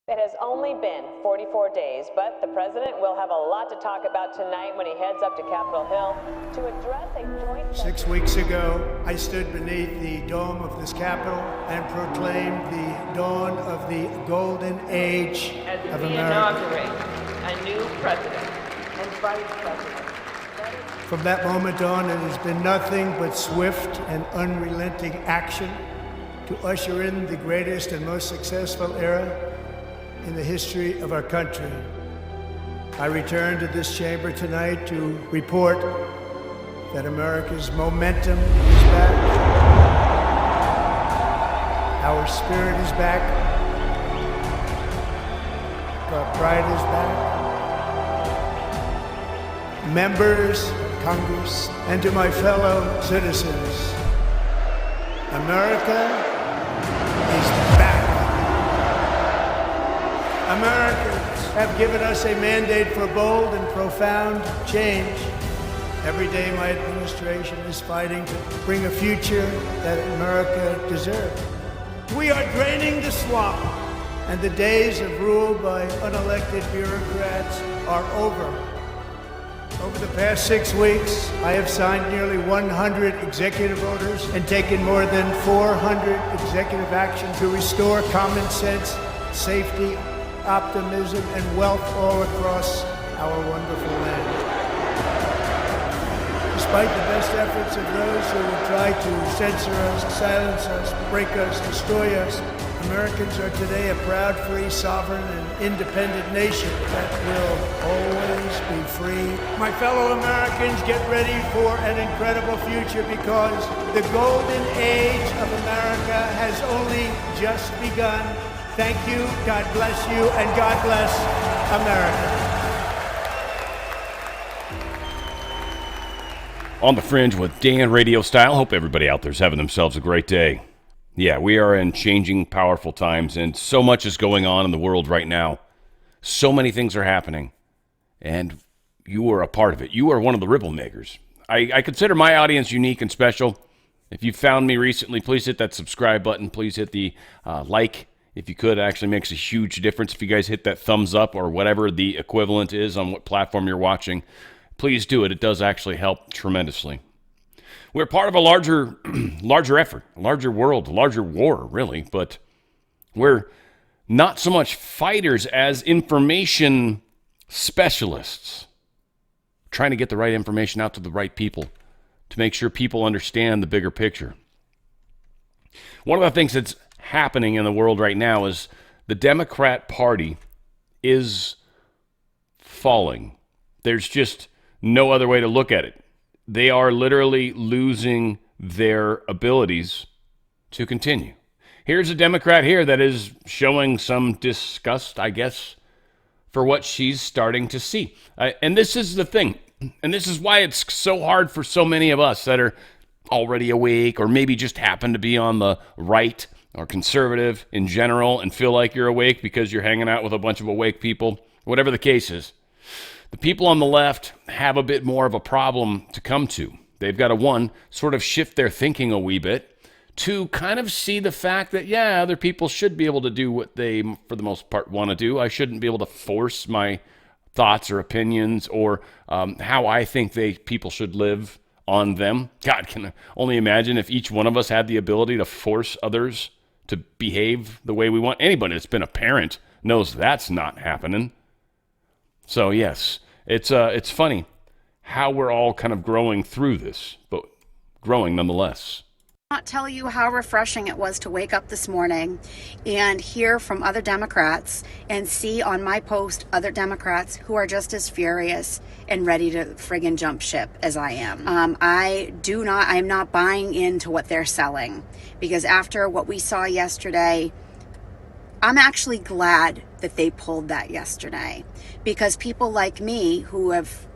It has only been 44 days, but the president will have a lot to talk about tonight when he heads up to Capitol Hill to address a joint... 6 weeks ago, I stood beneath the dome of this Capitol and proclaimed the dawn of the golden age of America. Inaugurate a new president and vice president. From that moment on, it has been nothing but swift and unrelenting action to usher in the greatest and most successful era in the history of our country. I return to this chamber tonight to report that America's momentum is back, our spirit is back, our pride is back. Members of Congress, and to my fellow citizens, America is back. Americans have given us a mandate for bold and profound change. Every day my administration is fighting to bring a future that America deserves. We are draining the swamp, and the days of rule by unelected bureaucrats are over. Over the past 6 weeks, I have signed nearly 100 executive orders and taken more than 400 executive actions to restore common sense, safety, optimism, and wealth all across our wonderful land. Despite the best efforts of those who will try to censor us, silence us, break us, destroy us, Americans are today a proud, free, sovereign, and independent nation that will always be free. My fellow Americans, get ready for an incredible future because the golden age of America has only just begun. Thank you, God bless you, and God bless America. On the Fringe with Dan Radio Style. Hope everybody out there's having themselves a great day. Yeah, we are in changing, powerful times, and so much is going on in the world right now. So many things are happening, and you are a part of it. You are one of the ripple makers. I consider my audience unique and special. If you found me recently, please hit that subscribe button. Please hit the like. If you could, it actually makes a huge difference. If you guys hit that thumbs up or whatever the equivalent is on what platform you're watching, please do it. It does actually help tremendously. We're part of a larger effort, a larger world, a larger war, really. But we're not so much fighters as information specialists, trying to get the right information out to the right people to make sure people understand the bigger picture. One of the things that's happening in the world right now is the Democrat Party is falling. There's just no other way to look at it. They are literally losing their abilities to continue. Here's a Democrat here that is showing some disgust, I guess, for what she's starting to see. And this is the thing. And this is why it's so hard for so many of us that are already awake or maybe just happen to be on the right or conservative in general and feel like you're awake because you're hanging out with a bunch of awake people, whatever the case is. The people on the left have a bit more of a problem to come to. They've got to, one, sort of shift their thinking a wee bit, to kind of see the fact that, yeah, other people should be able to do what they, for the most part, want to do. I shouldn't be able to force my thoughts or opinions or how I think people should live on them. God, can I only imagine if each one of us had the ability to force others to behave the way we want. Anybody that's been a parent knows that's not happening. So yes, it's funny how we're all kind of growing through this, but growing nonetheless. I cannot tell you how refreshing it was to wake up this morning and hear from other Democrats and see on my post other Democrats who are just as furious and ready to friggin' jump ship as I am. I'm not buying into what they're selling, because after what we saw yesterday, I'm actually glad that they pulled that yesterday, because people like me who have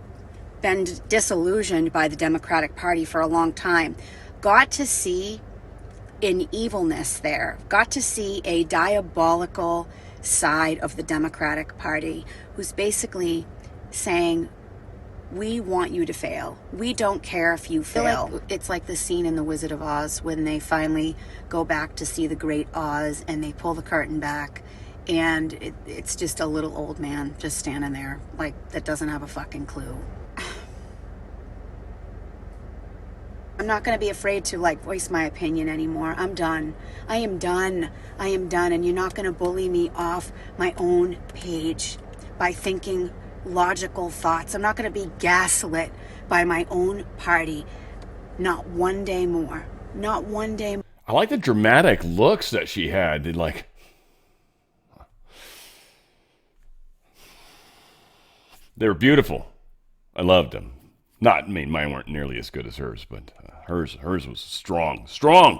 been disillusioned by the Democratic Party for a long time got to see an evilness there, got to see a diabolical side of the Democratic Party who's basically saying, we want you to fail. We don't care if you fail. It's like the scene in The Wizard of Oz when they finally go back to see the great Oz and they pull the curtain back And it's just a little old man just standing there like that doesn't have a fucking clue. I'm not going to be afraid to like voice my opinion anymore. I'm done. I am done. And you're not going to bully me off my own page by thinking logical thoughts. I'm not going to be gaslit by my own party. Not one day more. Not one day more. I like the dramatic looks that she had. They were beautiful. I loved them. Mine weren't nearly as good as hers, but hers was strong.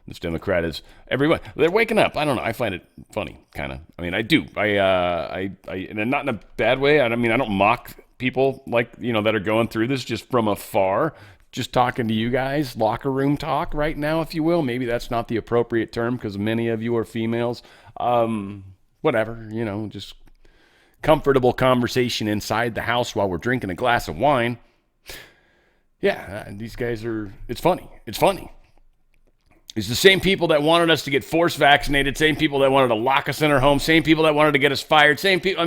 This Democrat is everyone. They're waking up. I don't know. I find it funny, kind of. I mean, I do. And not in a bad way. I don't mock people that are going through this just from afar. Just talking to you guys, locker room talk right now, if you will. Maybe that's not the appropriate term because many of you are females. Whatever, just comfortable conversation inside the house while we're drinking a glass of wine. Yeah, these guys it's funny. It's the same people that wanted us to get force vaccinated, same people that wanted to lock us in our home, same people that wanted to get us fired, same people.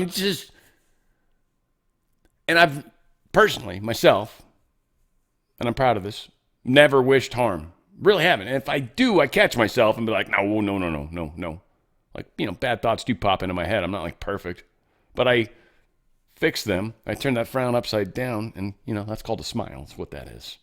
And I've personally, myself, and I'm proud of this, never wished harm. Really haven't. And if I do, I catch myself and be like, no. Like, bad thoughts do pop into my head. I'm not like perfect. But I fix them. I turn that frown upside down, and, that's called a smile. That's what that is.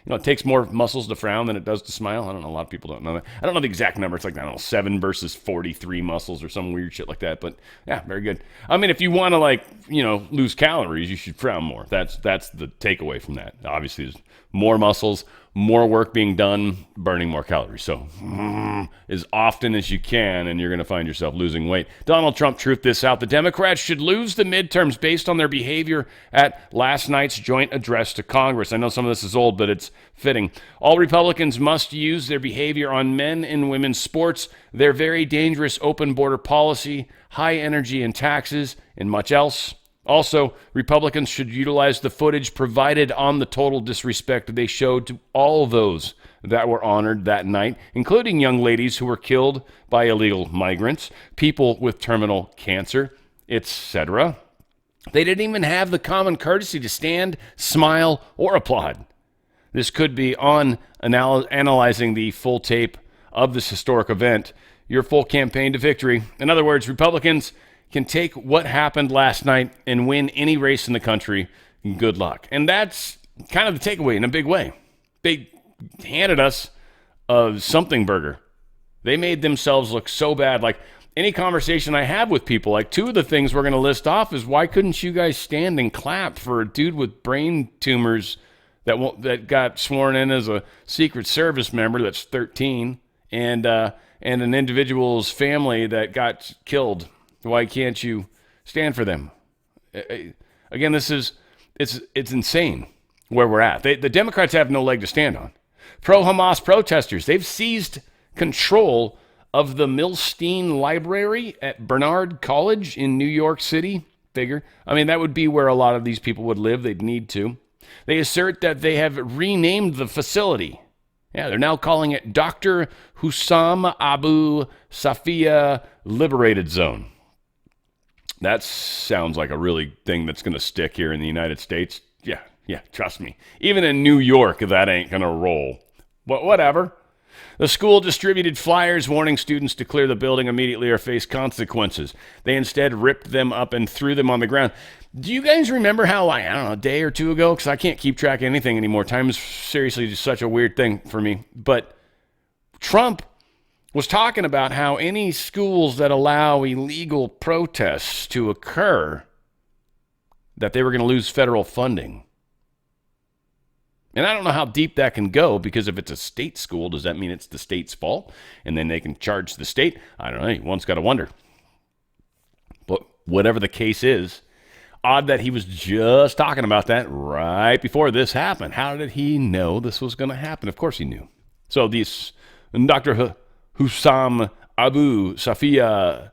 It takes more muscles to frown than it does to smile. I don't know. A lot of people don't know that. I don't know the exact number. It's like, 7 versus 43 muscles or some weird shit like that. But, yeah, very good. I mean, if you want to, lose calories, you should frown more. That's the takeaway from that. Obviously, there's more muscles, more work being done, burning more calories. So, as often as you can, and you're going to find yourself losing weight. Donald Trump truthed this out. The Democrats should lose the midterms based on their behavior at last night's joint address to Congress. I know some of this is old, but it's fitting. All Republicans must use their behavior on men and women's sports, their very dangerous open border policy, high energy and taxes, and much else. Also, Republicans should utilize the footage provided on the total disrespect they showed to all those that were honored that night, including young ladies who were killed by illegal migrants, people with terminal cancer, etc. They didn't even have the common courtesy to stand, smile, or applaud. This could be on analyzing the full tape of this historic event, your full campaign to victory. In other words, Republicans can take what happened last night and win any race in the country. Good luck. And that's kind of the takeaway in a big way. They handed us a something burger. They made themselves look so bad. Like any conversation I have with people, like two of the things we're going to list off is why couldn't you guys stand and clap for a dude with brain tumors that got sworn in as a Secret Service member that's 13 and an individual's family that got killed. Why can't you stand for them? Again, it's insane where we're at. The Democrats have no leg to stand on. Pro-Hamas protesters, they've seized control of the Milstein Library at Bernard College in New York City. Figure. That would be where a lot of these people would live. They'd need to. They assert that they have renamed the facility. Yeah, they're now calling it Dr. Hussam Abu Safia Liberated Zone. That sounds like a really thing that's going to stick here in the United States. Yeah, trust me. Even in New York, that ain't going to roll. But whatever. The school distributed flyers warning students to clear the building immediately or face consequences. They instead ripped them up and threw them on the ground. Do you guys remember how, a day or two ago, because I can't keep track of anything anymore. Time is seriously just such a weird thing for me. But Trump was talking about how any schools that allow illegal protests to occur, that they were going to lose federal funding. And I don't know how deep that can go, because if it's a state school, does that mean it's the state's fault? And then they can charge the state? I don't know. One's got to wonder. But whatever the case is, odd that he was just talking about that right before this happened. How did he know this was going to happen? Of course he knew. So this Dr. Hussam Abu Safia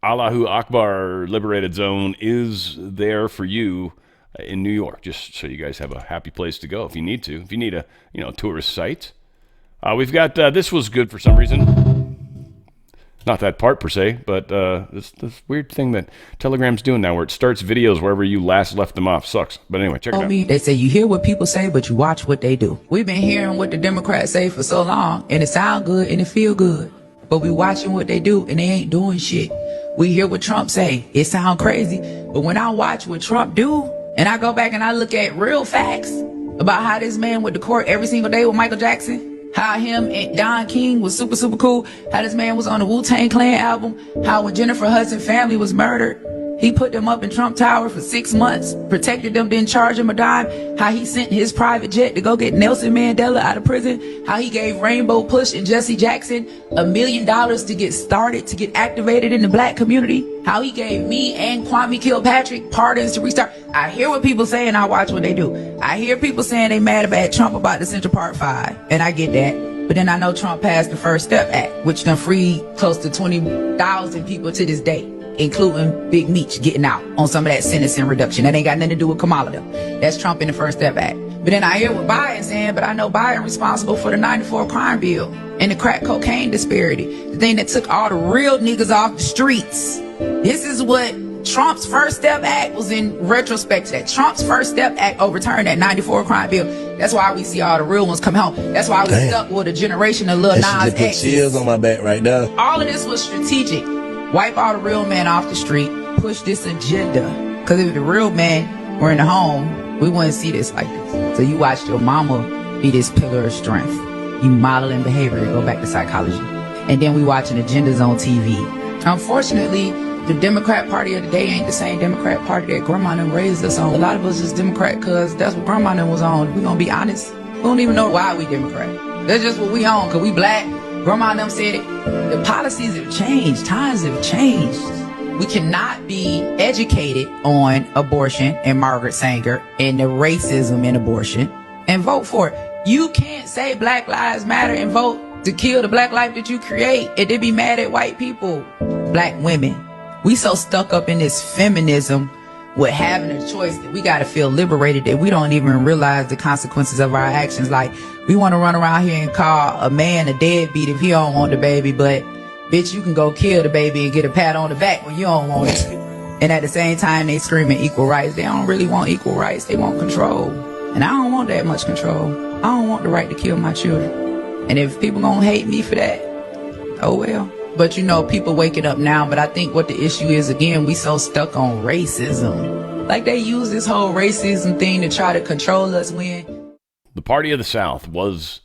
Allahu Akbar Liberated Zone is there for you in New York, just so you guys have a happy place to go if you need to. If you need a tourist site. We've got, this was good for some reason. Not that part per se, but this weird thing that Telegram's doing now where it starts videos wherever you last left them off. Sucks. But anyway, check it out. They say you hear what people say, but you watch what they do. We've been hearing what the Democrats say for so long, and it sound good and it feel good. But we watching what they do, and they ain't doing shit. We hear what Trump say. It sound crazy. But when I watch what Trump do, and I go back and I look at real facts about how this man went to court every single day with Michael Jackson, how him and Don King was super, super cool. How this man was on the Wu-Tang Clan album. How when Jennifer Hudson's family was murdered, he put them up in Trump Tower for 6 months, protected them, didn't charge them a dime. How he sent his private jet to go get Nelson Mandela out of prison. How he gave Rainbow Push and Jesse Jackson $1 million to get started, to get activated in the black community. How he gave me and Kwame Kilpatrick pardons to restart. I hear what people say and I watch what they do. I hear people saying they mad about Trump about the Central Park 5, and I get that. But then I know Trump passed the First Step Act, which done freed close to 20,000 people to this day, including Big Meech getting out on some of that sentencing reduction. That ain't got nothing to do with Kamala though. That's Trump in the First Step Act. But then I hear what Biden saying, but I know Biden responsible for the 94 crime bill and the crack cocaine disparity. The thing that took all the real niggas off the streets. This is what Trump's First Step Act was in retrospect to that. Trump's First Step Act overturned that 94 crime bill. That's why we see all the real ones come home. That's why we stuck with a generation of Lil Nas X. Chills on my back right now. All of this was strategic. Wipe all the real men off the street. Push this agenda. Because if the real men were in the home, we wouldn't see this like this. So you watched your mama be this pillar of strength. You modeling behavior. Go back to psychology. And then we watching agendas on TV. Unfortunately, the Democrat Party of the day ain't the same Democrat Party that Grandma done raised us on. A lot of us is Democrat because that's what Grandma done was on. We gonna be honest. We don't even know why we Democrat. That's just what we on because we black. Grandma done said it. The policies have changed. Times have changed. We cannot be educated on abortion and Margaret Sanger and the racism in abortion and vote for it. You can't say Black Lives Matter and vote to kill the black life that you create and then be mad at white people. Black women. We so stuck up in this feminism with having a choice that we got to feel liberated that we don't even realize the consequences of our actions. Like, we want to run around here and call a man a deadbeat if he don't want the baby, but bitch, you can go kill the baby and get a pat on the back when you don't want it. And at the same time, they screaming equal rights. They don't really want equal rights. They want control. And I don't want that much control. I don't want the right to kill my children. And if people gonna hate me for that, oh well. But you know, people waking up now. But I think what the issue is, again, we so stuck on racism. Like they use this whole racism thing to try to control us when. The party of the South was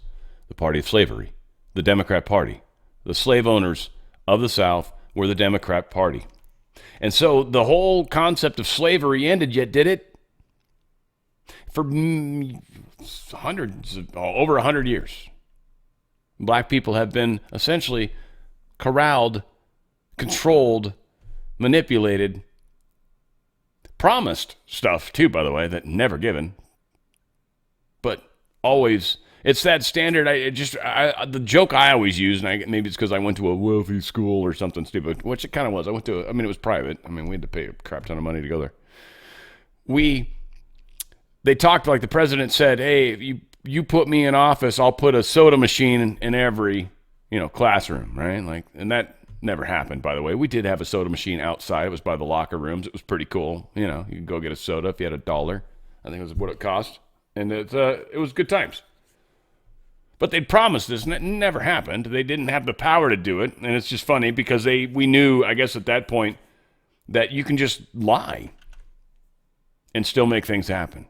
the party of slavery, the Democrat Party. The slave owners of the South were the Democrat Party. And so the whole concept of slavery ended, yet did it? For over 100 years. Black people have been essentially corralled, controlled, manipulated, promised stuff too, by the way, that never given, but always, it's that standard. The joke I always use, and maybe it's because I went to a wealthy school or something stupid, which it kind of was. It was private. I mean, we had to pay a crap ton of money to go there. They talked like the president said, hey, if you put me in office, I'll put a soda machine in every classroom, right? Like, and that never happened, by the way. We did have a soda machine outside. It was by the locker rooms. It was pretty cool. You could go get a soda if you had $1. I think it was what it cost. And it was good times. But they promised this, and it never happened. They didn't have the power to do it. And it's just funny because we knew, I guess at that point, that you can just lie and still make things happen.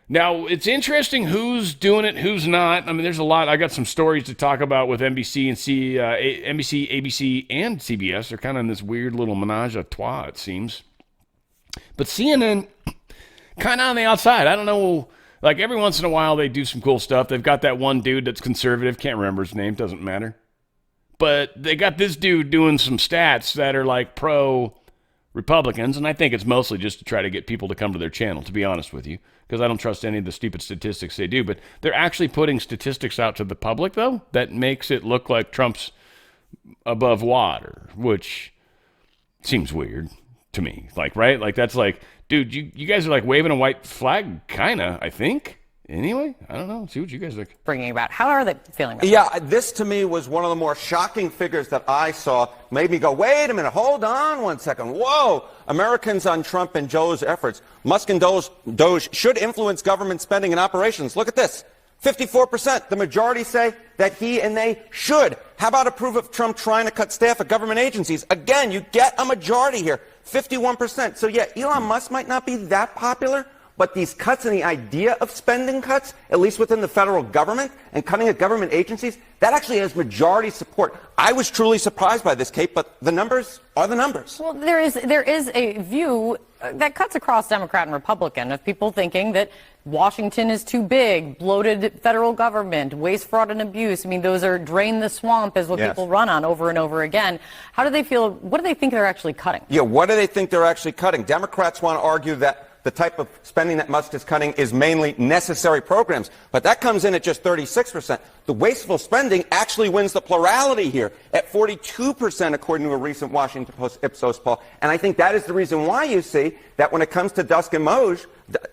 Now, it's interesting who's doing it, who's not. I mean, there's a lot. I got some stories to talk about with NBC, ABC, and CBS. They're kind of in this weird little menage a trois, it seems. But CNN, kind of on the outside. I don't know. Like, every once in a while, they do some cool stuff. They've got that one dude that's conservative. Can't remember his name. Doesn't matter. But they got this dude doing some stats that are, like, pro-Republicans. And I think it's mostly just to try to get people to come to their channel, to be honest with you. Because I don't trust any of the stupid statistics they do. But they're actually putting statistics out to the public, though, that makes it look like Trump's above water, which seems weird to me. Like, right? Like, that's like, dude, you guys are like waving a white flag, kind of, I think. anyway, I don't know. See what you guys think. Bringing about. How are they feeling about Yeah, this to me was one of the more shocking figures that I saw. Made me go, wait a minute, hold on one second. Whoa! Americans on Trump and Joe's efforts. Musk and Doge should influence government spending and operations. Look at this. 54%. The majority say that he and they should. How about approve of Trump trying to cut staff at government agencies? Again, you get a majority here. 51%. So yeah, Elon Musk might not be that popular, but these cuts and the idea of spending cuts, at least within the federal government and cutting at government agencies, that actually has majority support. I was truly surprised by this, Kate, but the numbers are the numbers. Well, there is a view that cuts across Democrat and Republican of people thinking that Washington is too big, bloated federal government, waste, fraud, and abuse. I mean, those are drain the swamp is what people run on over and over again. How do they feel? What do they think they're actually cutting? Yeah, what do they think they're actually cutting? Democrats want to argue that the type of spending that Musk is cutting is mainly necessary programs. But that comes in at just 36%. The wasteful spending actually wins the plurality here at 42%, according to a recent Washington Post Ipsos poll. And I think that is the reason why you see that when it comes to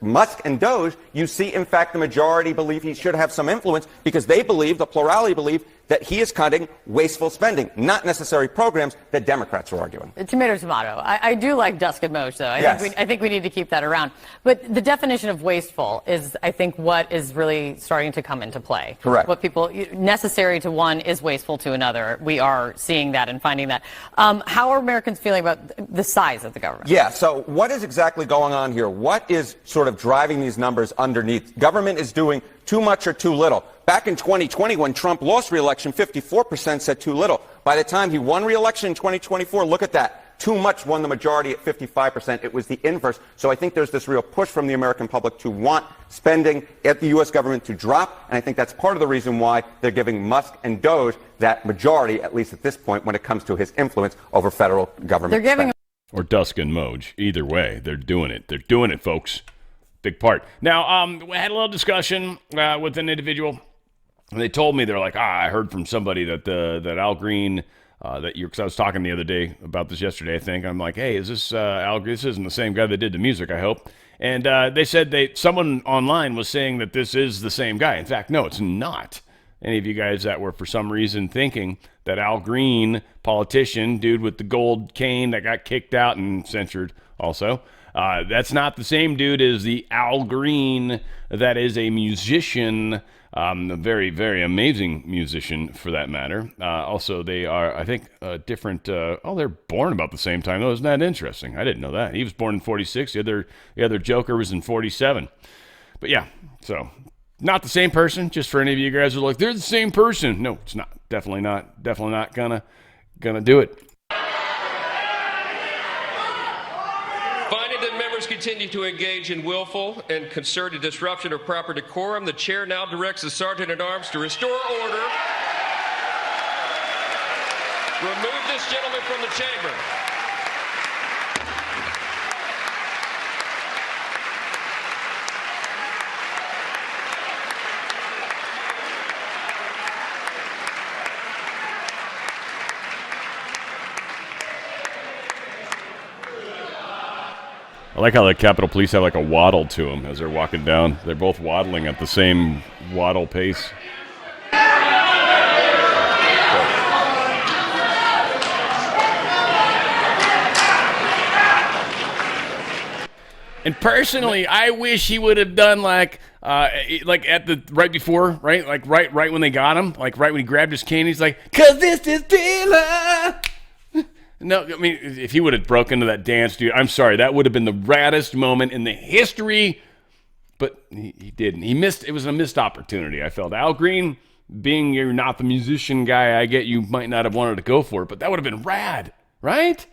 Musk and Doge, you see, in fact, the majority believe he should have some influence because they believe, the plurality believe, that he is cutting wasteful spending, not necessary programs that Democrats are arguing. Tomato, tomato. I do like Dusk and Moj, though. I think we need to keep that around. But the definition of wasteful is, I think, what is really starting to come into play. Correct. What people, necessary to one is wasteful to another. We are seeing that and finding that. How are Americans feeling about the size of the government? Yeah, so what is exactly going on here? What is sort of driving these numbers underneath? Government is doing too much or too little. Back in 2020, when Trump lost re-election, 54% said too little. By the time he won re-election in 2024, look at that. Too much won the majority at 55%. It was the inverse. So I think there's this real push from the American public to want spending at the U.S. government to drop. And I think that's part of the reason why they're giving Musk and Doge that majority, at least at this point, when it comes to his influence over federal government. They're giving Or Dusk and Moj. Either way, they're doing it. They're doing it, folks. Big part. Now, we had a little discussion with an individual. And they told me, they're like, I heard from somebody that Al Green, because I was talking the other day about this yesterday, I think. I'm like, hey, is this Al Green? This isn't the same guy that did the music, I hope. And they said someone online was saying that this is the same guy. In fact, no, it's not. Any of you guys that were for some reason thinking that Al Green, politician, dude with the gold cane that got kicked out and censured also, that's not the same dude as the Al Green that is a musician, a very, very amazing musician for that matter. Also, they are, I think, different. They're born about the same time. Oh, isn't that interesting? I didn't know that. He was born in 46. The other Joker was in 47. But yeah, so not the same person. Just for any of you guys who are like, they're the same person. No, it's not. Definitely not. Definitely not gonna do it. Continue to engage in willful and concerted disruption of proper decorum. The chair now directs the Sergeant-at-Arms to restore order. Remove this gentleman from the chamber. I like how the Capitol Police have like a waddle to them as they're walking down. They're both waddling at the same waddle pace. And personally, I wish he would have done like at the right before, right? Like right when they got him, like right when he grabbed his cane, he's like, "'Cause this is Taylor." No, I mean, if he would have broken into that dance, dude, I'm sorry. That would have been the raddest moment in the history. But he didn't. He missed. It was a missed opportunity, I felt. Al Green, being you're not the musician guy, I get you might not have wanted to go for it, but that would have been rad, right?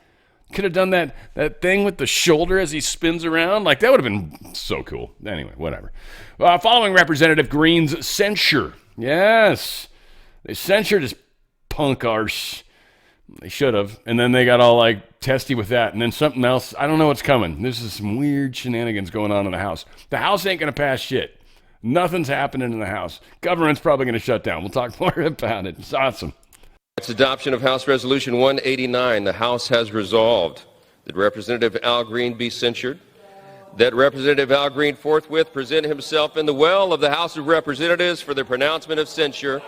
Could have done that thing with the shoulder as he spins around. Like, that would have been so cool. Anyway, whatever. Following Representative Green's censure. Yes. They censured his punk arse. They should have. And then they got all like testy with that. And then something else. I don't know what's coming. This is some weird shenanigans going on in the House. The House ain't going to pass shit. Nothing's happening in the House. Government's probably going to shut down. We'll talk more about it. It's awesome. It's adoption of House Resolution 189. The House has resolved that Representative Al Green be censured, that Representative Al Green forthwith present himself in the well of the House of Representatives for the pronouncement of censure,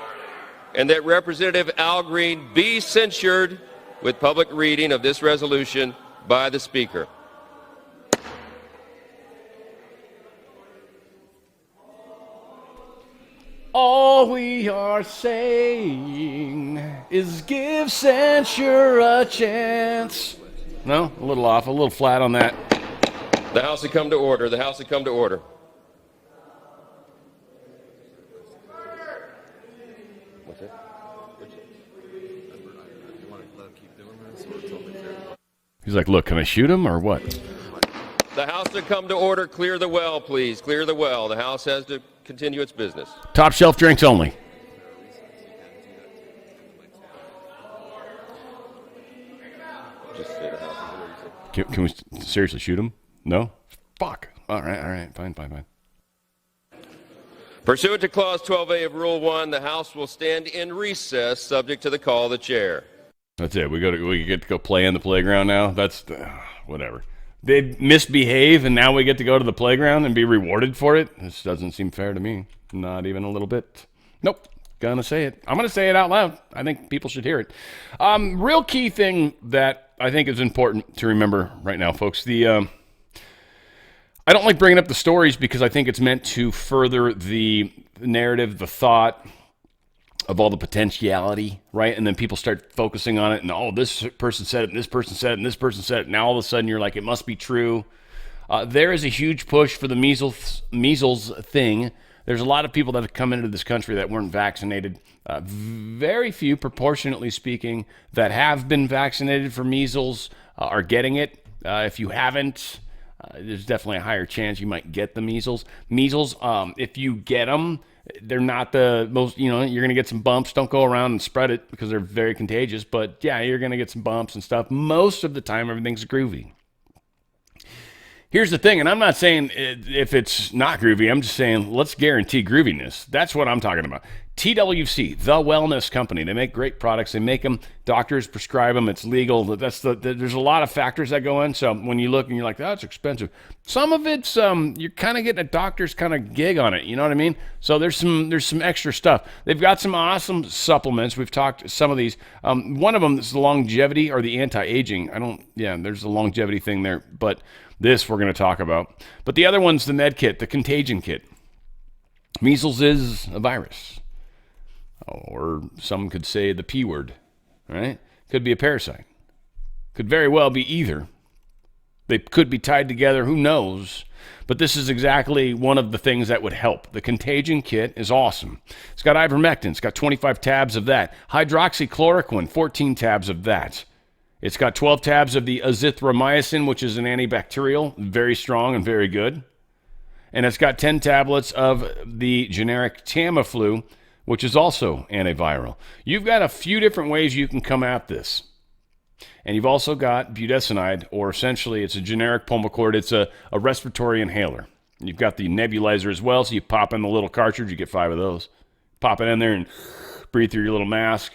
and that Representative Al Green be censured with public reading of this resolution by the Speaker. All we are saying is give censure a chance. No, a little off, a little flat on that. The House had come to order. The House had come to order. What's it? He's like, look, can I shoot him or what? The House had come to order. Clear the well, please. Clear the well. The House has to continue its business. Top shelf drinks only. Just say the House. Can we seriously shoot him? No? Fuck. All right. Fine. Pursuant to Clause 12A of Rule 1, the House will stand in recess subject to the call of the chair. That's it. We get to go play in the playground now. That's whatever. They misbehave, and now we get to go to the playground and be rewarded for it. This doesn't seem fair to me. Not even a little bit. Nope. Gonna say it. I'm gonna say it out loud. I think people should hear it. Real key thing that I think is important to remember right now, folks. I don't like bringing up the stories because I think it's meant to further the narrative, the thought of all the potentiality, right? And then people start focusing on it, and this person said it, and this person said it, and this person said it. Now all of a sudden you're like, it must be true. There is a huge push for the measles thing. There's a lot of people that have come into this country that weren't vaccinated. Very few, proportionately speaking, that have been vaccinated for measles are getting it. If you haven't, there's definitely a higher chance you might get the measles. Measles, if you get them, they're not the most, you're going to get some bumps. Don't go around and spread it because they're very contagious. But yeah, you're going to get some bumps and stuff. Most of the time, everything's groovy. Here's the thing, and I'm not saying if it's not groovy, I'm just saying let's guarantee grooviness. That's what I'm talking about. TWC, the wellness company. They make great products. They make them. Doctors prescribe them. It's legal. There's a lot of factors that go in. So when you look and you're like, that's expensive. Some of it's you're kind of getting a doctor's kind of gig on it. You know what I mean? So there's some extra stuff. They've got some awesome supplements. We've talked some of these. One of them is the longevity or the anti-aging. There's a longevity thing there, but this we're going to talk about. But the other one's the med kit, the contagion kit. Measles is a virus. Or some could say the P word, right? Could be a parasite. Could very well be either. They could be tied together, who knows? But this is exactly one of the things that would help. The contagion kit is awesome. It's got ivermectin. It's got 25 tabs of that. Hydroxychloroquine, 14 tabs of that. It's got 12 tabs of the azithromycin, which is an antibacterial, very strong and very good. And it's got 10 tablets of the generic Tamiflu, which is also antiviral. You've got a few different ways you can come at this. And you've also got budesonide, or essentially it's a generic Pulmicort. It's a respiratory inhaler. You've got the nebulizer as well, so you pop in the little cartridge, you get 5 of those. Pop it in there and breathe through your little mask.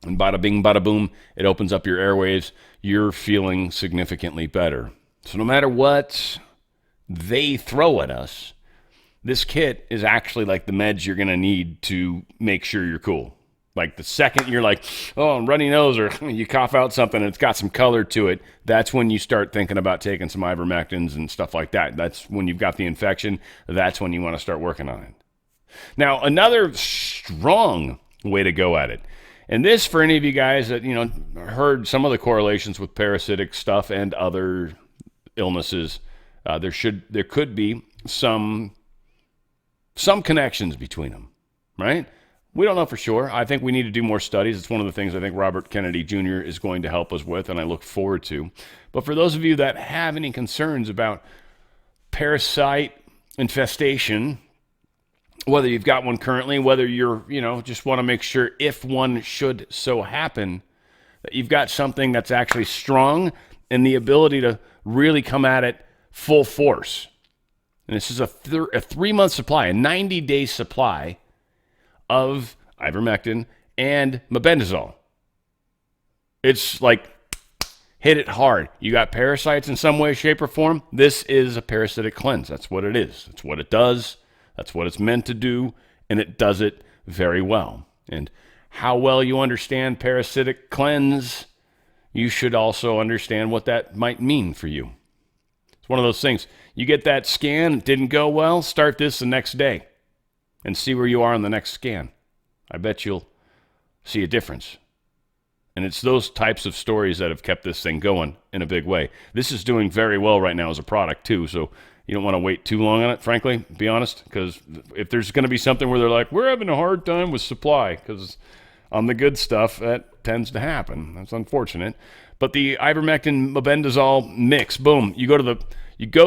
And bada bing, bada boom, it opens up your airways. You're feeling significantly better. So no matter what they throw at us, this kit is actually like the meds you're going to need to make sure you're cool. Like the second you're like, oh, runny nose, or you cough out something and it's got some color to it, that's when you start thinking about taking some ivermectins and stuff like that. That's when you've got the infection. That's when you want to start working on it. Now, another strong way to go at it. And this, for any of you guys that, heard some of the correlations with parasitic stuff and other illnesses, there could be some connections between them, right? We don't know for sure. I think we need to do more studies. It's one of the things I think Robert Kennedy Jr. is going to help us with, and I look forward to. But for those of you that have any concerns about parasite infestation, whether you've got one currently, whether you're, just want to make sure if one should so happen, that you've got something that's actually strong and the ability to really come at it full force. And this is a 3-month supply, a 90-day supply of ivermectin and mebendazole. It's like hit it hard. You got parasites in some way, shape, or form. This is a parasitic cleanse. That's what it is. That's what it does. That's what it's meant to do, and it does it very well. And how well you understand parasitic cleanse, you should also understand what that might mean for you. It's one of those things. You get that scan, it didn't go well, start this the next day and see where you are on the next scan. I bet you'll see a difference. And it's those types of stories that have kept this thing going in a big way. This is doing very well right now as a product too, so you don't want to wait too long on it, frankly, be honest, because if there's going to be something where they're like, we're having a hard time with supply, because on the good stuff, that tends to happen. That's unfortunate. But the ivermectin mebendazole mix, boom, you go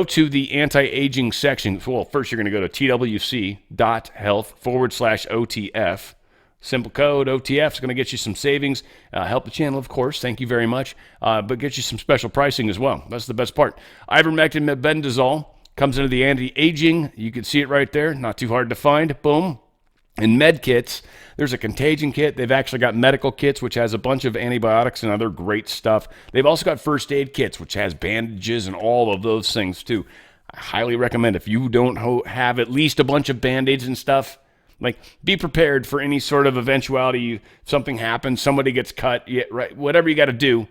to the anti-aging section. Well, first you're going to go to twc.health/OTF. Simple code OTF is going to get you some savings, help the channel, of course. Thank you very much. But get you some special pricing as well. That's the best part. Ivermectin mebendazole comes into the anti-aging. You can see it right there. Not too hard to find. Boom. And med kits, there's a contagion kit. They've actually got medical kits, which has a bunch of antibiotics and other great stuff. They've also got first aid kits, which has bandages and all of those things too. I highly recommend, if you don't have at least a bunch of Band-Aids and stuff, like, be prepared for any sort of eventuality. Something happens, somebody gets cut, right? Whatever you got to do,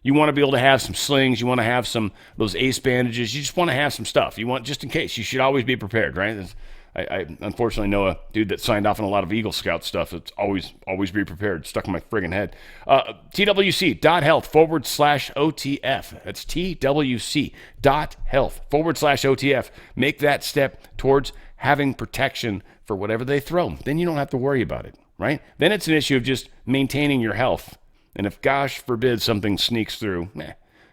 you want to be able to have some slings. You want to have some those ACE bandages. You just want to have some stuff. You want, just in case. You should always be prepared, right? I unfortunately know a dude that signed off on a lot of Eagle Scout stuff. It's always be prepared. Stuck in my friggin' head. TWC.health/OTF. That's TWC.health/OTF. Make that step towards having protection for whatever they throw. Then you don't have to worry about it, right? Then it's an issue of just maintaining your health. And if, gosh forbid, something sneaks through,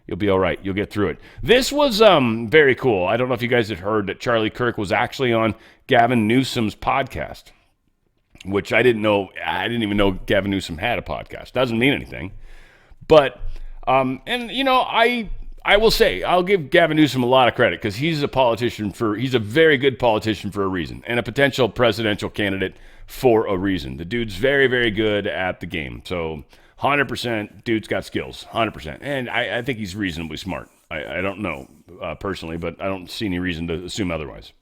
you'll be all right. You'll get through it. This was very cool. I don't know if you guys had heard that Charlie Kirk was actually on Gavin Newsom's podcast, which I didn't know. I didn't even know Gavin Newsom had a podcast. Doesn't mean anything. But, and you know, I will say, I'll give Gavin Newsom a lot of credit, because he's a very good politician for a reason, and a potential presidential candidate for a reason. The dude's very, very good at the game. So 100%, dude's got skills, 100%. And I think he's reasonably smart. I don't know personally, but I don't see any reason to assume otherwise.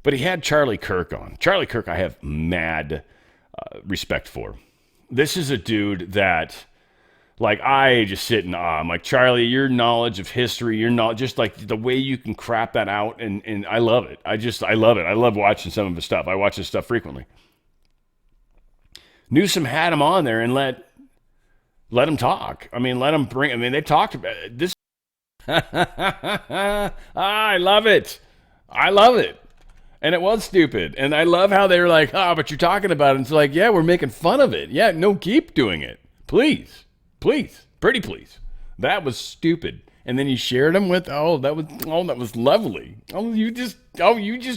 But he had Charlie Kirk on. Charlie Kirk I have mad respect for. This is a dude that, like, I just sit in awe. I'm like, Charlie, your knowledge of history, your knowledge, just like the way you can crap that out, and I love it. I love it. I love watching some of his stuff. I watch his stuff frequently. Newsom had him on there and let him talk. I mean, they talked about this. I love it. I love it. And it was stupid. And I love how they were like, but you're talking about it. And it's like, yeah, we're making fun of it. Yeah, no, keep doing it. Please. Please. Pretty please. That was stupid. And then he shared them with, that was lovely. You just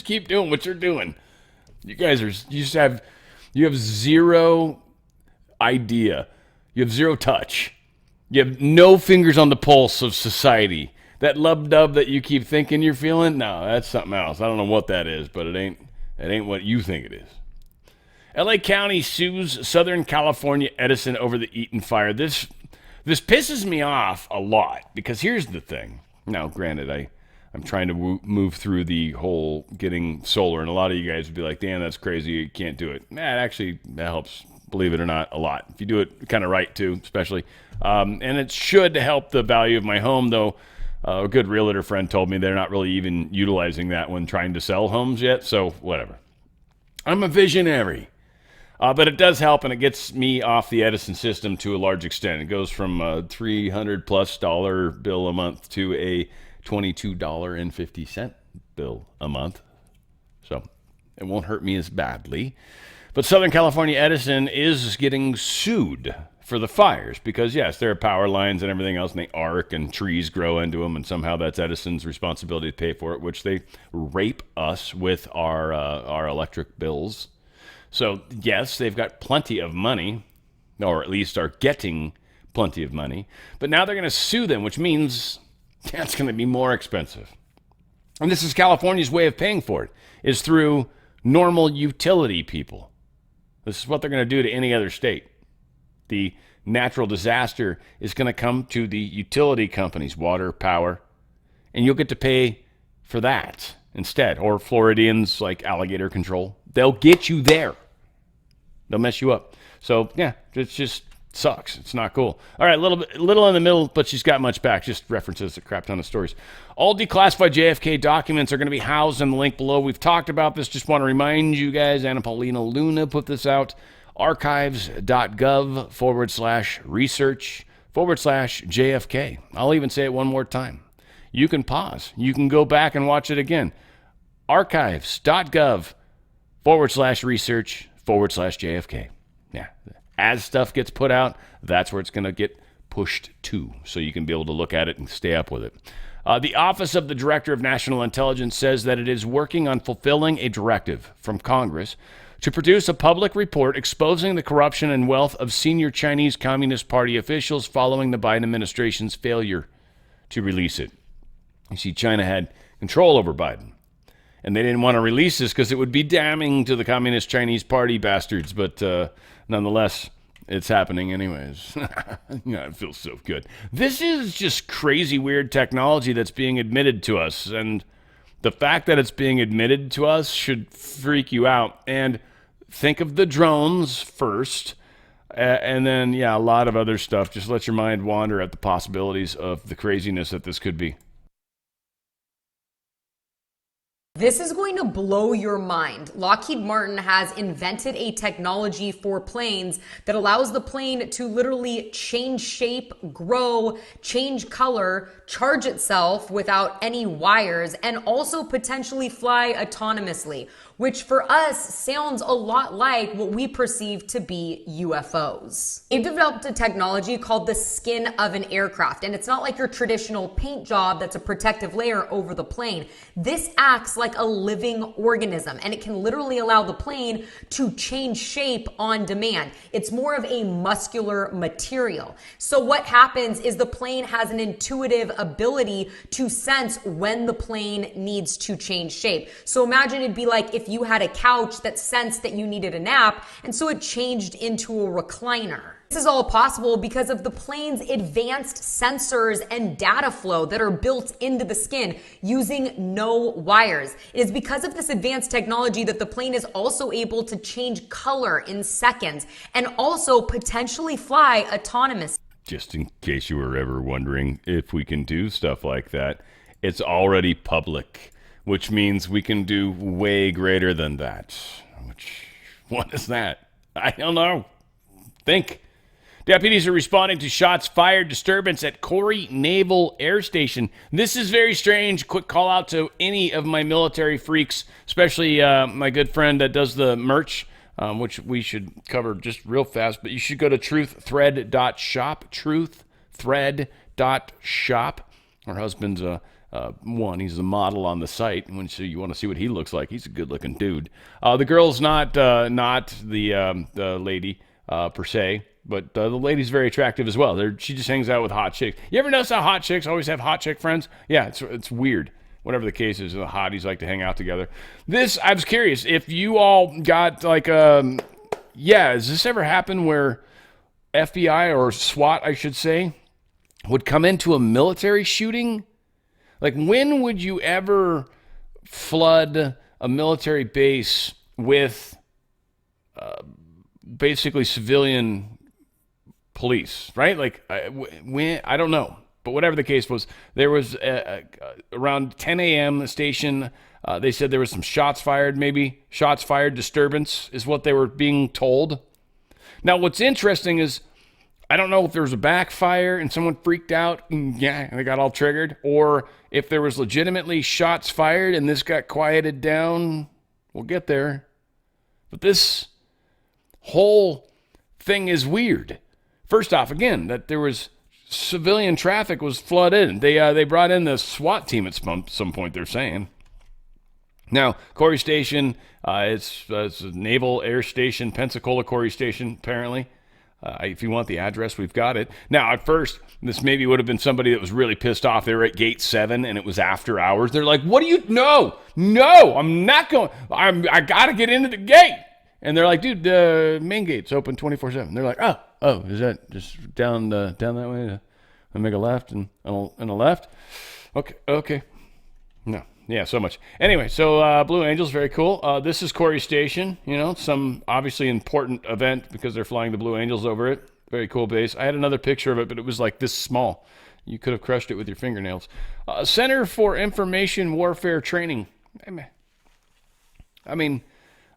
keep doing what you're doing. You have zero idea. You have zero touch. You have no fingers on the pulse of society. That lub-dub that you keep thinking you're feeling, no, that's something else. I don't know what that is, but it ain't what you think it is. LA County sues Southern California Edison over the Eaton fire. This pisses me off a lot, because here's the thing. Now, granted, I'm trying to move through the whole getting solar, and a lot of you guys would be like, damn, that's crazy, you can't do it. That helps, believe it or not, a lot. If you do it kind of right, too, especially. And it should help the value of my home, though. A good realtor friend told me they're not really even utilizing that when trying to sell homes yet, so whatever. I'm a visionary. But it does help, and it gets me off the Edison system to a large extent. It goes from a $300+ bill a month to a $22.50 bill a month. So it won't hurt me as badly. But Southern California Edison is getting sued for the fires because, yes, there are power lines and everything else, and they arc, and trees grow into them, and somehow that's Edison's responsibility to pay for it, which they rape us with our electric bills. So, yes, they've got plenty of money, or at least are getting plenty of money, but now they're going to sue them, which means that's going to be more expensive. And this is California's way of paying for it, is through normal utility people. This is what they're going to do to any other state. The natural disaster is going to come to the utility companies, water, power, and you'll get to pay for that instead. Or Floridians like alligator control. They'll get you there. They'll mess you up. So, yeah, it just sucks. It's not cool. All right, little in the middle, but she's got much back. Just references a crap ton of stories. All declassified JFK documents are going to be housed in the link below. We've talked about this. Just want to remind you guys, Anna Paulina Luna put this out. archives.gov/research/JFK. I'll even say it one more time. You can pause. You can go back and watch it again. archives.gov/research/JFK. Yeah. As stuff gets put out, that's where it's going to get pushed to, so you can be able to look at it and stay up with it. The Office of the Director of National Intelligence says that it is working on fulfilling a directive from Congress to produce a public report exposing the corruption and wealth of senior Chinese Communist Party officials following the Biden administration's failure to release it. You see, China had control over Biden, and they didn't want to release this because it would be damning to the Communist Chinese Party bastards, but nonetheless, it's happening anyways. Yeah, it feels so good. This is just crazy, weird technology that's being admitted to us, and the fact that it's being admitted to us should freak you out. And think of the drones first, and then, yeah, a lot of other stuff. Just let your mind wander at the possibilities of the craziness that this could be. This is going to blow your mind. Lockheed Martin has invented a technology for planes that allows the plane to literally change shape, grow, change color, charge itself without any wires, and also potentially fly autonomously, which for us sounds a lot like what we perceive to be UFOs. They've developed a technology called the skin of an aircraft, and it's not like your traditional paint job that's a protective layer over the plane. This acts like a living organism, and it can literally allow the plane to change shape on demand. It's more of a muscular material. So what happens is the plane has an intuitive ability to sense when the plane needs to change shape. So imagine it'd be like if you had a couch that sensed that you needed a nap, and so it changed into a recliner. This is all possible because of the plane's advanced sensors and data flow that are built into the skin using no wires. It is because of this advanced technology that the plane is also able to change color in seconds and also potentially fly autonomously. Just in case you were ever wondering if we can do stuff like that, it's already public, which means we can do way greater than that. What is that? I don't know. Think. Deputies are responding to shots fired disturbance at Corey Naval Air Station. This is very strange. Quick call out to any of my military freaks, especially my good friend that does the merch, which we should cover just real fast. But you should go to truththread.shop, truththread.shop. Her husband's one. He's the model on the site. When you want to see what he looks like, he's a good-looking dude. The girl's not the lady per se. But the lady's very attractive as well. She just hangs out with hot chicks. You ever notice how hot chicks always have hot chick friends? Yeah, it's weird. Whatever the case is, the hotties like to hang out together. I was curious if you all got like, has this ever happened where FBI or SWAT, I should say, would come into a military shooting? Like, when would you ever flood a military base with basically civilian police, right? Like, when, I don't know, but whatever the case was, there was around 10 a.m. the station, they said there was some shots fired, disturbance is what they were being told. Now, what's interesting is, I don't know if there was a backfire and someone freaked out and they got all triggered, or if there was legitimately shots fired and this got quieted down. We'll get there. But this whole thing is weird. First off, again, that there was civilian traffic was flooded. They brought in the SWAT team at some point, they're saying. Now, Corey Station, it's a Naval Air Station, Pensacola Corey Station, apparently. If you want the address, we've got it. Now, at first, this maybe would have been somebody that was really pissed off. They were at gate 7, and it was after hours. They're like, what do you... No, I'm not going... I got to get into the gate. And they're like, dude, the main gate's open 24/7. They're like, oh, Oh, is that just down that way? I make a left and a left? Okay. No. Yeah, so much. Anyway, so Blue Angels, very cool. This is Corey Station, some obviously important event because they're flying the Blue Angels over it. Very cool base. I had another picture of it, but it was like this small. You could have crushed it with your fingernails. Center for Information Warfare Training. I mean,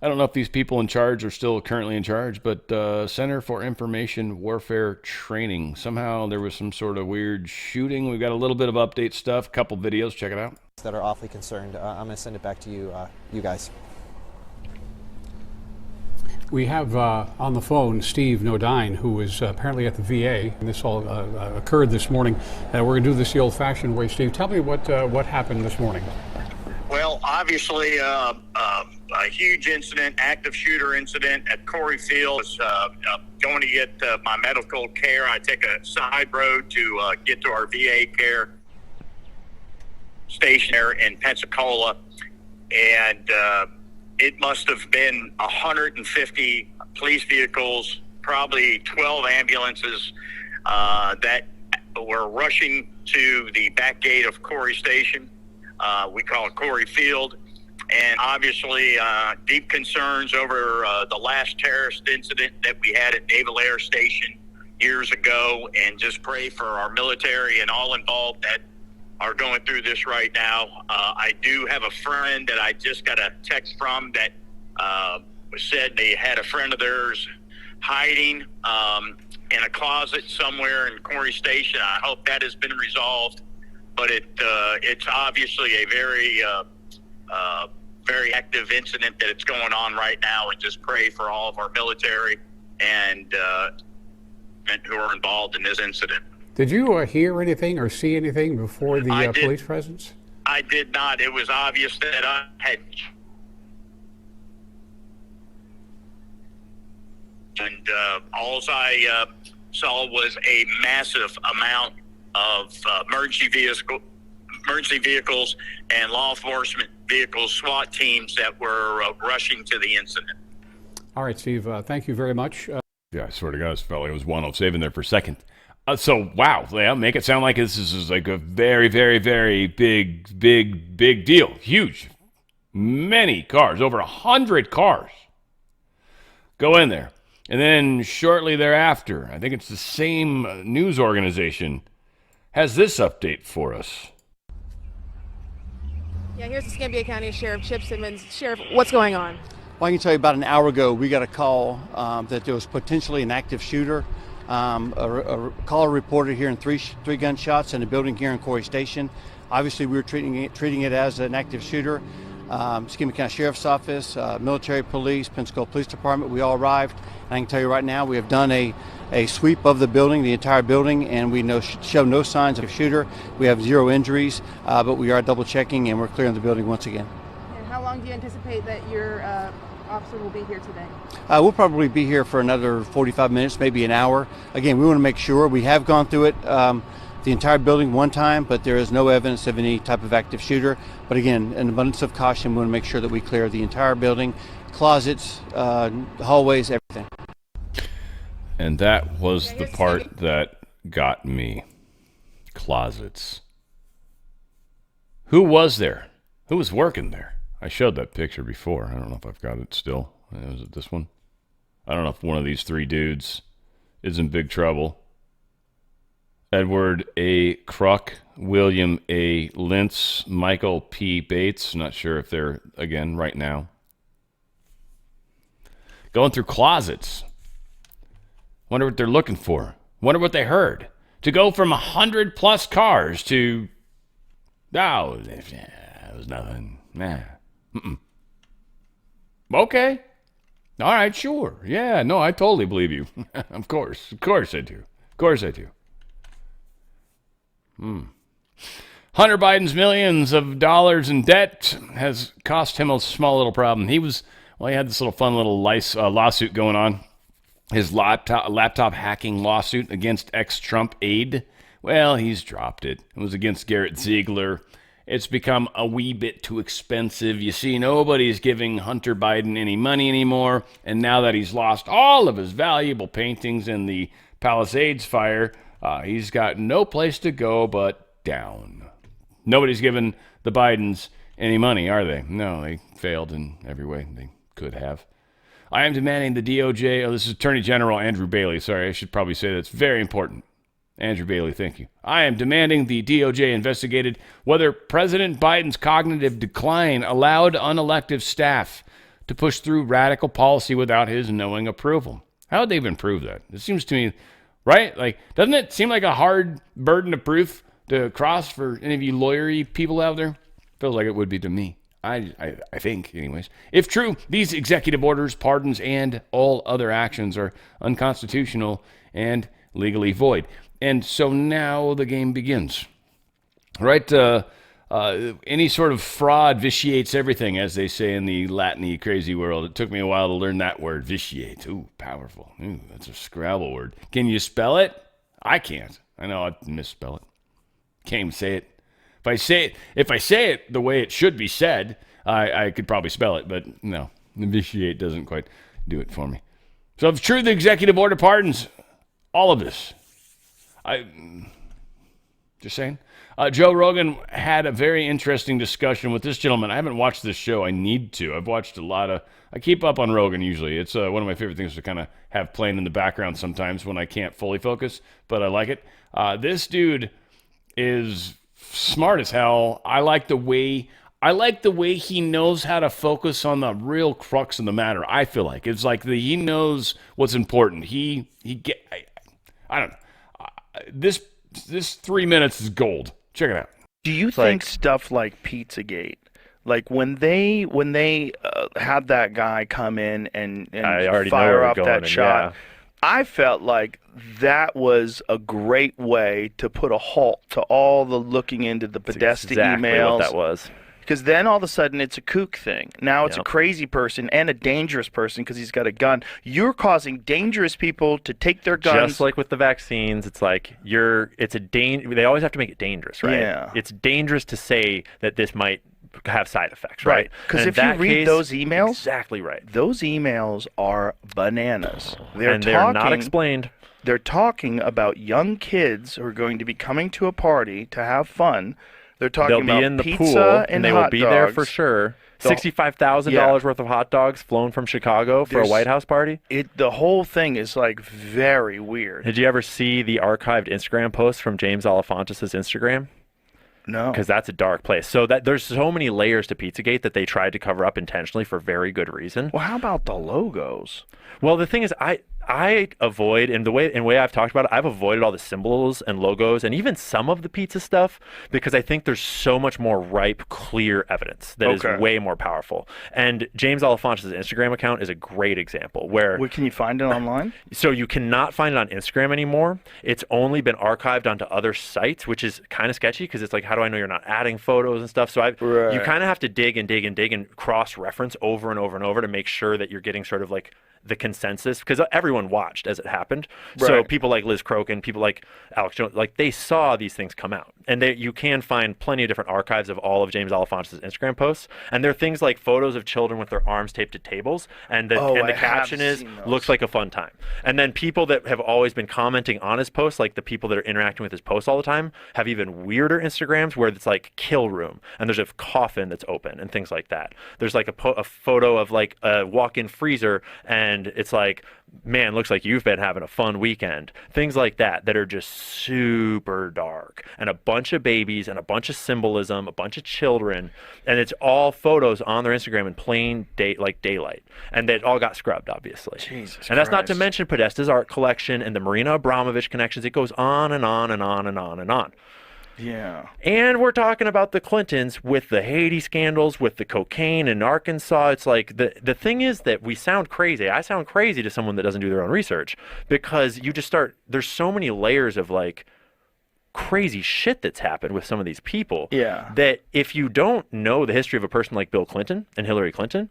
I don't know if these people in charge are still currently in charge, but Center for Information Warfare Training. Somehow there was some sort of weird shooting. We've got a little bit of update stuff, a couple videos. Check it out. That are awfully concerned. I'm going to send it back to you, you guys. We have on the phone Steve Nodine, who is apparently at the VA. And this all occurred this morning. We're going to do this the old-fashioned way. Steve, tell me what happened this morning. Well, obviously, a huge incident, active shooter incident at Corey Field. Going to get my medical care. I take a side road to get to our VA care station there in Pensacola, and it must have been 150 police vehicles, probably 12 ambulances that were rushing to the back gate of Corey Station. We call it Corey Field. And obviously deep concerns over the last terrorist incident that we had at Naval Air Station years ago, and just pray for our military and all involved that are going through this right now. I do have a friend that I just got a text from that said they had a friend of theirs hiding in a closet somewhere in Corey Station. I hope that has been resolved, but it's obviously a very very active incident that it's going on right now, and just pray for all of our military and who are involved in this incident. Did you hear anything or see anything before the police presence? I did not. It was obvious that I had. And all I saw was a massive amount of emergency vehicles and law enforcement vehicles, SWAT teams that were rushing to the incident. All right, Steve, thank you very much. Yeah, I swear to God, I felt like it was one I was saving there for a second. So, wow, yeah, make it sound like this is like a very, very, very big deal. Huge. Many cars, over 100 cars go in there. And then shortly thereafter, I think it's the same news organization, has this update for us. Yeah, here's the Escambia County Sheriff Chip Simmons. Sheriff, what's going on? Well, I can tell you about an hour ago, we got a call that there was potentially an active shooter. A caller reported hearing three gunshots in a building here in Corey Station. Obviously, we were treating it as an active shooter. Escambia County Sheriff's Office, military police, Pensacola Police Department, we all arrived. And I can tell you right now, we have done a sweep of the building, the entire building, and we show no signs of a shooter. We have 0 injuries, but we are double checking, and we're clearing the building once again. And how long do you anticipate that your officer will be here today? We'll probably be here for another 45 minutes, maybe an hour. Again, we want to make sure. We have gone through it, the entire building one time, but there is no evidence of any type of active shooter. But again, an abundance of caution, we want to make sure that we clear the entire building, closets, hallways, everything. And that was the part that got me. Closets. Who was there? Who was working there? I showed that picture before. I don't know if I've got it still. Was it this one? I don't know if one of these 3 dudes is in big trouble. Edward A. Kruk, William A. Lintz, Michael P. Bates. Not sure if they're, again, right now. Going through closets. Wonder what they're looking for. Wonder what they heard. To go from 100+ cars to... Oh, it was nothing. Nah. Mm-mm. Okay. All right, sure. Yeah, no, I totally believe you. Of course I do. Hunter Biden's millions of dollars in debt has cost him a small little problem. He had this little fun little lawsuit going on. His laptop hacking lawsuit against ex-Trump aide. Well, he's dropped it. It was against Garrett Ziegler it's become a wee bit too expensive. You see, nobody's giving Hunter Biden any money anymore, and now that he's lost all of his valuable paintings in the Palisades fire, he's got no place to go but down. Nobody's giving the Bidens any money, are they? No, they failed in every way they could have. I am demanding the DOJ, this is Attorney General Andrew Bailey. Sorry, I should probably say that's very important. Andrew Bailey, thank you. I am demanding the DOJ investigated whether President Biden's cognitive decline allowed unelected staff to push through radical policy without his knowing approval. How would they even prove that? It seems to me, right? Like, doesn't it seem like a hard burden of proof to cross for any of you lawyery people out there? Feels like it would be to me. I think, anyways. If true, these executive orders, pardons, and all other actions are unconstitutional and legally void. And so now the game begins, right? Any sort of fraud vitiates everything, as they say in the Latin-y crazy world. It took me a while to learn that word, vitiate. Ooh, powerful. Ooh, that's a Scrabble word. Can you spell it? I can't. I know I misspell it. Can't even say it. If I say it the way it should be said, I could probably spell it, but no, vitiate doesn't quite do it for me. So if true, the executive order pardons all of this. Just saying. Joe Rogan had a very interesting discussion with this gentleman. I haven't watched this show. I need to. I've watched a lot of... I keep up on Rogan usually. It's one of my favorite things to kind of have playing in the background sometimes when I can't fully focus, but I like it. This dude is smart as hell. I like the way he knows how to focus on the real crux of the matter. I feel like it's like he knows what's important. I don't know. This 3 minutes is gold. Check it out. Do you think stuff like Pizzagate, like when they had that guy come in and fire off that shot, I felt like that was a great way to put a halt to all the looking into the Podesta emails. What that was. Because then all of a sudden it's a kook thing. Now it's a crazy person and a dangerous person because he's got a gun. You're causing dangerous people to take their guns. Just like with the vaccines, it's like they always have to make it dangerous, right? Yeah. It's dangerous to say that this might have side effects, right? Because if you read those emails, exactly right. Those emails are bananas. They're not explained. They're talking about young kids who are going to be coming to a party to have fun. They're talking They'll be in the pizza pool, and they will be hot there dogs. for sure. $65,000 worth of hot dogs flown from Chicago for a White House party. The whole thing is like very weird. Did you ever see the archived Instagram post from James Alefantis' Instagram? No. Because that's a dark place. So there's so many layers to Pizzagate that they tried to cover up intentionally for very good reason. Well, how about the logos? Well, the thing is, I avoid, in the way I've talked about it, I've avoided all the symbols and logos and even some of the pizza stuff because I think there's so much more ripe, clear evidence that is way more powerful. And James Alefantis' Instagram account is a great example where... Can you find it online? So you cannot find it on Instagram anymore. It's only been archived onto other sites, which is kind of sketchy because it's like, how do I know you're not adding photos and stuff? So you kind of have to dig and cross-reference over and over and over to make sure that you're getting sort of like the consensus, because everyone watched as it happened. So people like Liz Crokin, people like Alex Jones, like they saw these things come out. And you can find plenty of different archives of all of James Alefantis' Instagram posts. And there are things like photos of children with their arms taped to tables. And the caption is, looks like a fun time. And then people that have always been commenting on his posts, like the people that are interacting with his posts all the time, have even weirder Instagrams where it's like kill room. And there's a coffin that's open and things like that. There's like a photo of like a walk-in freezer and it's like, man, looks like you've been having a fun weekend. Things like that are just super dark. And a bunch of babies and a bunch of symbolism, a bunch of children. And it's all photos on their Instagram in plain daylight. And it all got scrubbed, obviously. Jesus and that's not to mention Podesta's art collection and the Marina Abramovich connections. It goes on and on and on and on and on. Yeah. And we're talking about the Clintons with the Haiti scandals, with the cocaine in Arkansas. It's like the thing is that we sound crazy. I sound crazy to someone that doesn't do their own research because you just there's so many layers of like crazy shit that's happened with some of these people. Yeah. That if you don't know the history of a person like Bill Clinton and Hillary Clinton,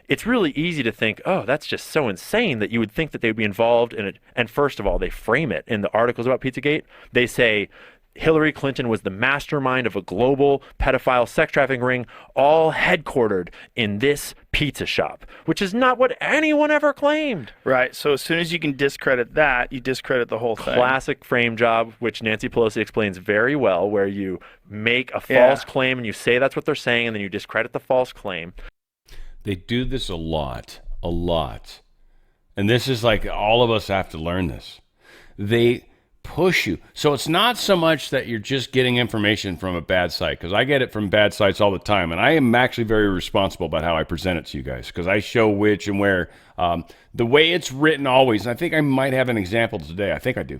it's really easy to think, oh, that's just so insane that you would think that they'd be involved in it. And first of all, they frame it in the articles about Pizzagate. They say, Hillary Clinton was the mastermind of a global pedophile sex trafficking ring, all headquartered in this pizza shop, which is not what anyone ever claimed. Right. So as soon as you can discredit that, you discredit the whole thing. Classic frame job, which Nancy Pelosi explains very well, where you make a false claim and you say that's what they're saying, and then you discredit the false claim. They do this a lot. And this is like, all of us have to learn this. They push you. So it's not so much that you're just getting information from a bad site, because I get it from bad sites all the time, and I am actually very responsible about how I present it to you guys, because I show which and where. The way it's written always, and I think I might have an example today, I think I do,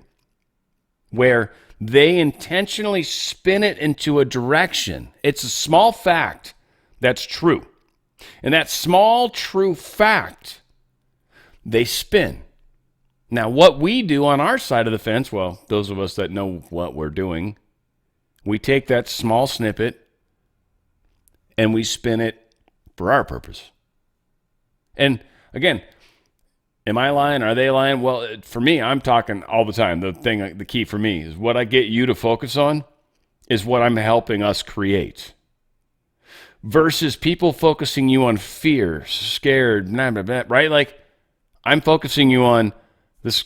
where they intentionally spin it into a direction. It's a small fact that's true. And that small true fact, they spin. Now, what we do on our side of the fence, well, those of us that know what we're doing, we take that small snippet and we spin it for our purpose. And again, am I lying? Are they lying? Well, for me, I'm talking all the time. The key for me is what I get you to focus on is what I'm helping us create. Versus people focusing you on fear, scared, blah, blah, blah, right? Like, I'm focusing you on this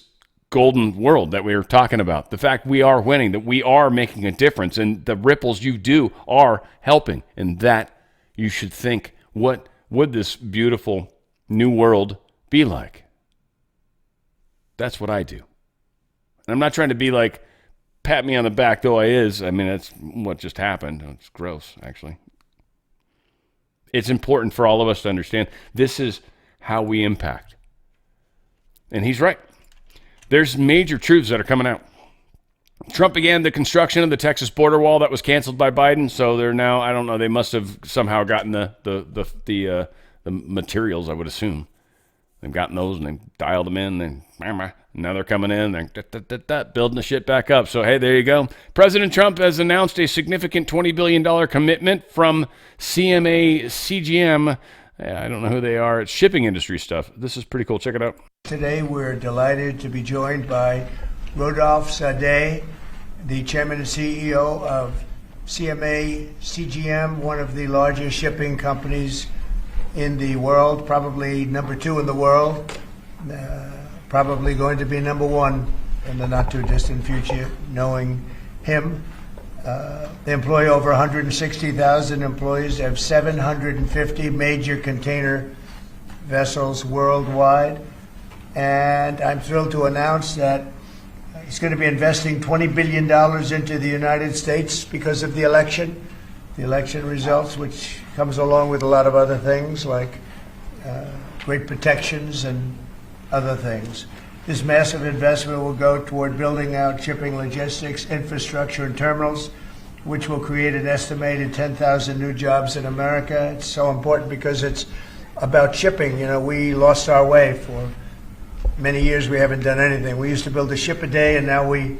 golden world that we were talking about. The fact we are winning, that we are making a difference, and the ripples you do are helping. And that you should think, what would this beautiful new world be like? That's what I do. And I'm not trying to be like, pat me on the back, though I is. I mean, that's what just happened. It's gross, actually. It's important for all of us to understand this is how we impact. And he's right. There's major truths that are coming out. Trump began the construction of the Texas border wall that was canceled by Biden. So they're now, I don't know, they must have somehow gotten the materials, I would assume. They've gotten those and they've dialed them in. And now they're coming in. They're building the shit back up. So, hey, there you go. President Trump has announced a significant $20 billion commitment from CMA CGM. I don't know who they are. It's shipping industry stuff. This is pretty cool. Check it out. Today, we're delighted to be joined by Rodolphe Sade, the chairman and CEO of CMA CGM, one of the largest shipping companies in the world, probably number 2 in the world, probably going to be number 1 in the not too distant future, knowing him. They employ over 160,000 employees. They have 750 major container vessels worldwide. And I'm thrilled to announce that he's going to be investing $20 billion into the United States because of the election results, which comes along with a lot of other things like great protections and other things. This massive investment will go toward building out shipping logistics, infrastructure, and terminals, which will create an estimated 10,000 new jobs in America. It's so important because it's about shipping. You know, we lost our way for many years. We haven't done anything. We used to build a ship a day, and now we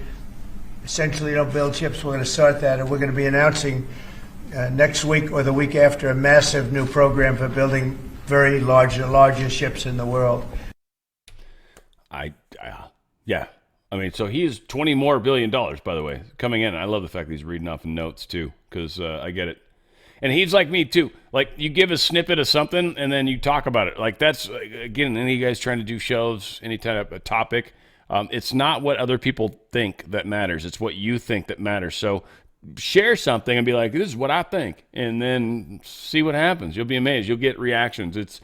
essentially don't build ships. We're going to start that, and we're going to be announcing next week or the week after a massive new program for building very large, the largest ships in the world. Yeah. I mean, so he's $20 more billion, by the way, coming in. I love the fact that he's reading off notes, too, because I get it. And he's like me, too. Like, you give a snippet of something, and then you talk about it. Like, that's, again, any of you guys trying to do shows, any type of topic, it's not what other people think that matters. It's what you think that matters. So share something and be like, this is what I think, and then see what happens. You'll be amazed. You'll get reactions. It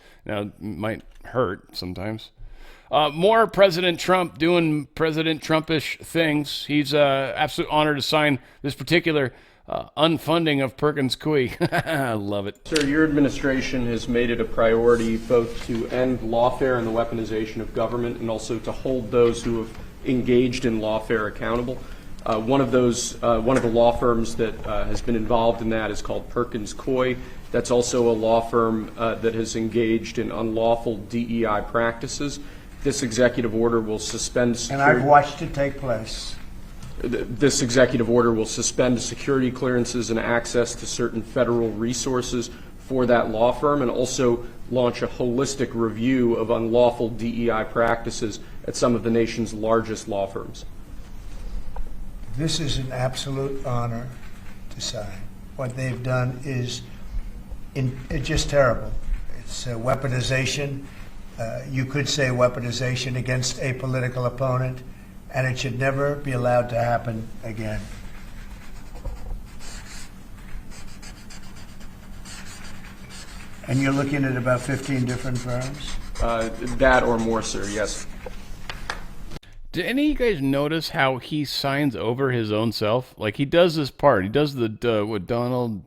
might hurt sometimes. More President Trump doing President Trumpish things. He's absolute honored to sign this particular unfunding of Perkins Coie. I love it. Sir, your administration has made it a priority both to end lawfare and the weaponization of government, and also to hold those who have engaged in lawfare accountable. One of the law firms that has been involved in that is called Perkins Coie. That's also a law firm that has engaged in unlawful DEI practices. This executive order will suspend security. And I've watched it take place. This executive order will suspend security clearances and access to certain federal resources for that law firm, and also launch a holistic review of unlawful DEI practices at some of the nation's largest law firms. This is an absolute honor to sign. What they've done is it's just terrible. It's weaponization. You could say weaponization against a political opponent, and it should never be allowed to happen again. And you're looking at about 15 different firms? That or more, sir, yes. Did any of you guys notice how he signs over his own self? Like, he does this part. He does the, what, Donald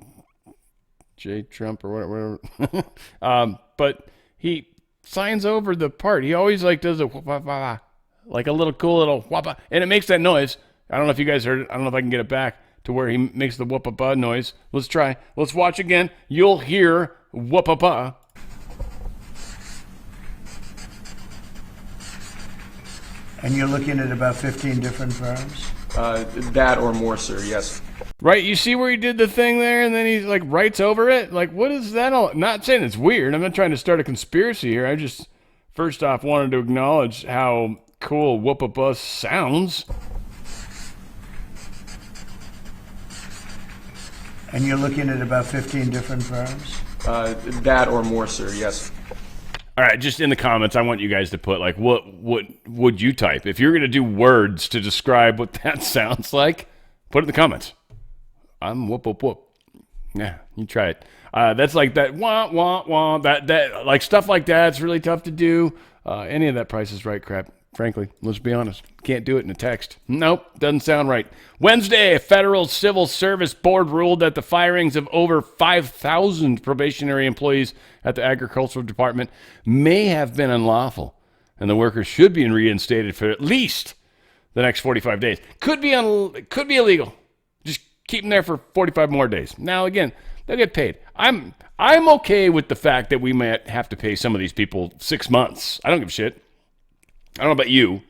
J. Trump or whatever. But he signs over the part. He always, like, does a whapa, like a little cool little whapa. And it makes that noise. I don't know if you guys heard it. I don't know if I can get it back to where he makes the whapa noise. Let's try. Let's watch again. You'll hear whapa. And you're looking at about 15 different firms? That or more, sir, yes. Right, you see where he did the thing there, and then he like writes over it? Like, what is that all? Not saying it's weird. I'm not trying to start a conspiracy here. I just, first off, wanted to acknowledge how cool whoop-a-bus sounds. And you're looking at about 15 different firms? That or more, sir, yes. All right, just in the comments, I want you guys to put, like, what would you type? If you're going to do words to describe what that sounds like, put it in the comments. I'm whoop, whoop, whoop. Yeah, you try it. That's like that wah, wah, wah, that like stuff like that's really tough to do. Any of that Price is Right crap, frankly, let's be honest. Can't do it in a text. Nope, doesn't sound right. Wednesday, a federal civil service board ruled that the firings of over 5,000 probationary employees at the Agricultural Department may have been unlawful, and the workers should be reinstated for at least the next 45 days. Could be illegal. Just keep them there for 45 more days. Now, again, they'll get paid. I'm okay with the fact that we might have to pay some of these people 6 months. I don't give a shit. I don't know about you.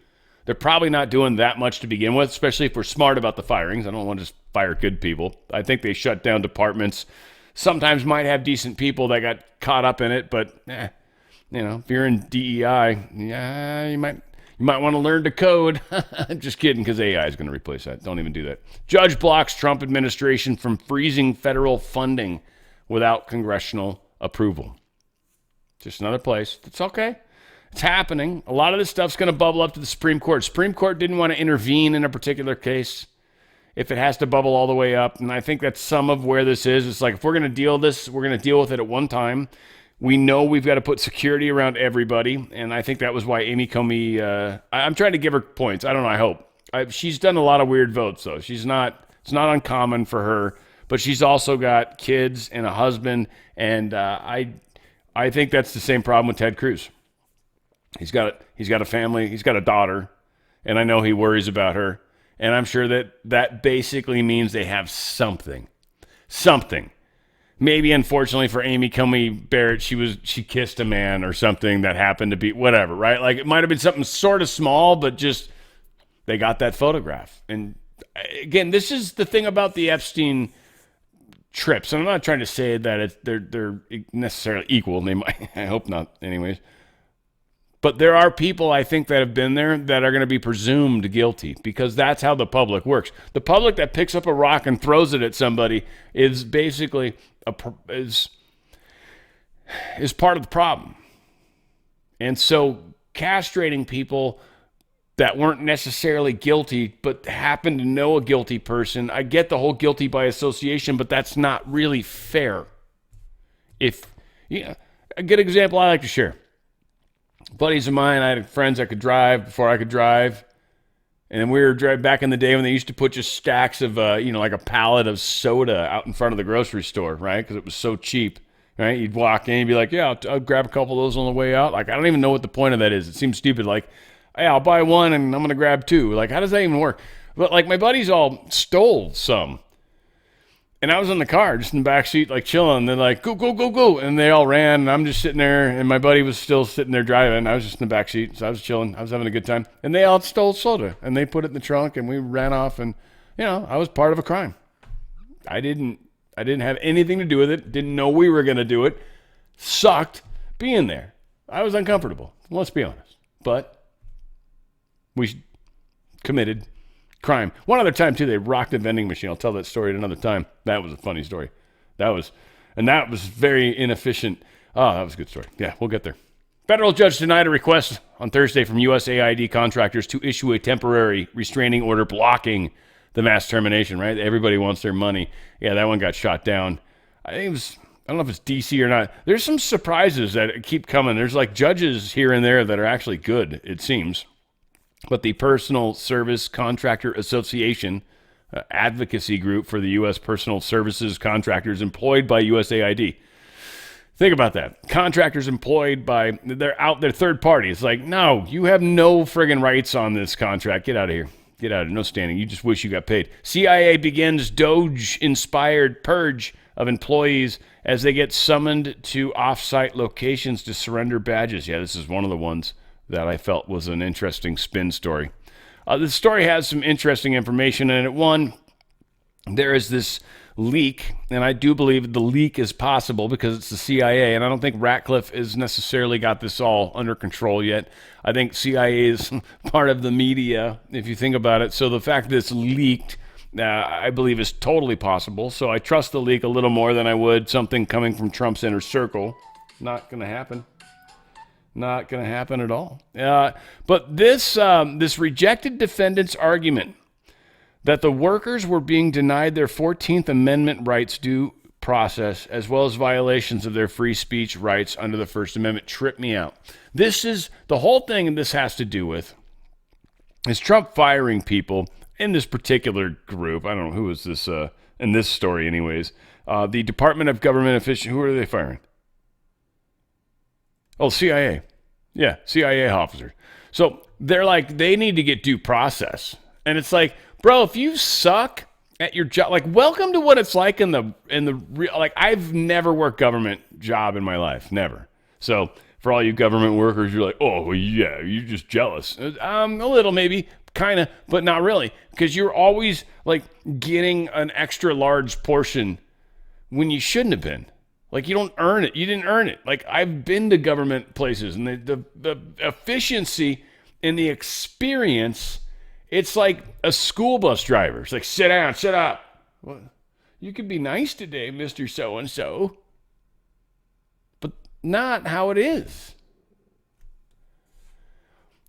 They're probably not doing that much to begin with, especially if we're smart about the firings. I don't want to just fire good people. I think they shut down departments. Sometimes might have decent people that got caught up in it, but if you're in DEI, yeah, you might want to learn to code. Just kidding, because AI is going to replace that. Don't even do that. Judge blocks Trump administration from freezing federal funding without congressional approval. Just another place. It's okay. It's happening. A lot of this stuff's going to bubble up to the Supreme Court. Supreme Court didn't want to intervene in a particular case if it has to bubble all the way up. And I think that's some of where this is. It's like, if we're going to deal with this, we're going to deal with it at one time. We know we've got to put security around everybody. And I think that was why Amy Comey, I'm trying to give her points. I don't know. I hope. She's done a lot of weird votes, though. It's not uncommon for her. But she's also got kids and a husband. And I think that's the same problem with Ted Cruz. He's got a family. He's got a daughter. And I know he worries about her. And I'm sure that basically means they have something. Maybe, unfortunately, for Amy Comey Barrett, she kissed a man or something that happened to be whatever, right? Like, it might have been something sort of small, but just they got that photograph. And again, this is the thing about the Epstein trips. And I'm not trying to say that they're necessarily equal. They might, I hope not, anyways. But there are people, I think, that have been there that are going to be presumed guilty, because that's how the public works. The public that picks up a rock and throws it at somebody is basically is part of the problem. And so castrating people that weren't necessarily guilty but happen to know a guilty person, I get the whole guilty by association, but that's not really fair. A good example I like to share. Buddies of mine, I had friends that could drive before I could drive. And we were driving back in the day when they used to put just stacks of, like a pallet of soda out in front of the grocery store, right? Because it was so cheap, right? You'd walk in and you'd be like, yeah, I'll grab a couple of those on the way out. Like, I don't even know what the point of that is. It seems stupid. Like, hey, I'll buy one and I'm going to grab two. Like, how does that even work? But, like, my buddies all stole some. And I was in the car, just in the back seat, like chilling. They're like, go, go, go, go. And they all ran. And I'm just sitting there. And my buddy was still sitting there driving. I was just in the back seat. So I was chilling. I was having a good time. And they all stole soda. And they put it in the trunk. And we ran off. And, I was part of a crime. I didn't have anything to do with it. Didn't know we were going to do it. Sucked being there. I was uncomfortable. Let's be honest. But we committed crime. One other time, too, they rocked a vending machine. I'll tell that story at another time. That was a funny story. That was very inefficient. Oh, that was a good story. Yeah, we'll get there. Federal judge denied a request on Thursday from USAID contractors to issue a temporary restraining order blocking the mass termination, right? Everybody wants their money. Yeah, that one got shot down. I don't know if it's DC or not. There's some surprises that keep coming. There's like judges here and there that are actually good, it seems. But the Personal Service Contractor Association, advocacy group for the U.S. personal services contractors employed by USAID. Think about that. Contractors employed by, they're third party. It's like, no, you have no friggin' rights on this contract. Get out of here. Get out of here. No standing. You just wish you got paid. CIA begins Doge-inspired purge of employees as they get summoned to off-site locations to surrender badges. Yeah, this is one of the ones that I felt was an interesting spin story. The story has some interesting information in it. One, there is this leak, and I do believe the leak is possible because it's the CIA, and I don't think Ratcliffe has necessarily got this all under control yet. I think CIA is part of the media, if you think about it. So the fact that it's leaked, I believe is totally possible. So I trust the leak a little more than I would something coming from Trump's inner circle. Not going to happen. Not going to happen at all. But this rejected defendant's argument that the workers were being denied their 14th Amendment rights due process, as well as violations of their free speech rights under the First Amendment, tripped me out. This is the whole thing this has to do with is Trump firing people in this particular group. I don't know who is this in this story anyways. The Department of Government Efficiency. Who are they firing? Oh, CIA. Yeah, CIA officers. So they're like, they need to get due process. And it's like, bro, if you suck at your job, like, welcome to what it's like in the real, like, I've never worked government job in my life. Never. So for all you government workers, you're like, oh, well, yeah, you're just jealous. A little maybe, kind of, but not really. Because you're always like getting an extra large portion when you shouldn't have been. Like, you don't earn it. You didn't earn it. Like, I've been to government places, and the efficiency and the experience, it's like a school bus driver. It's like, sit down, sit up. Well, you could be nice today, Mr. So-and-so. But not how it is.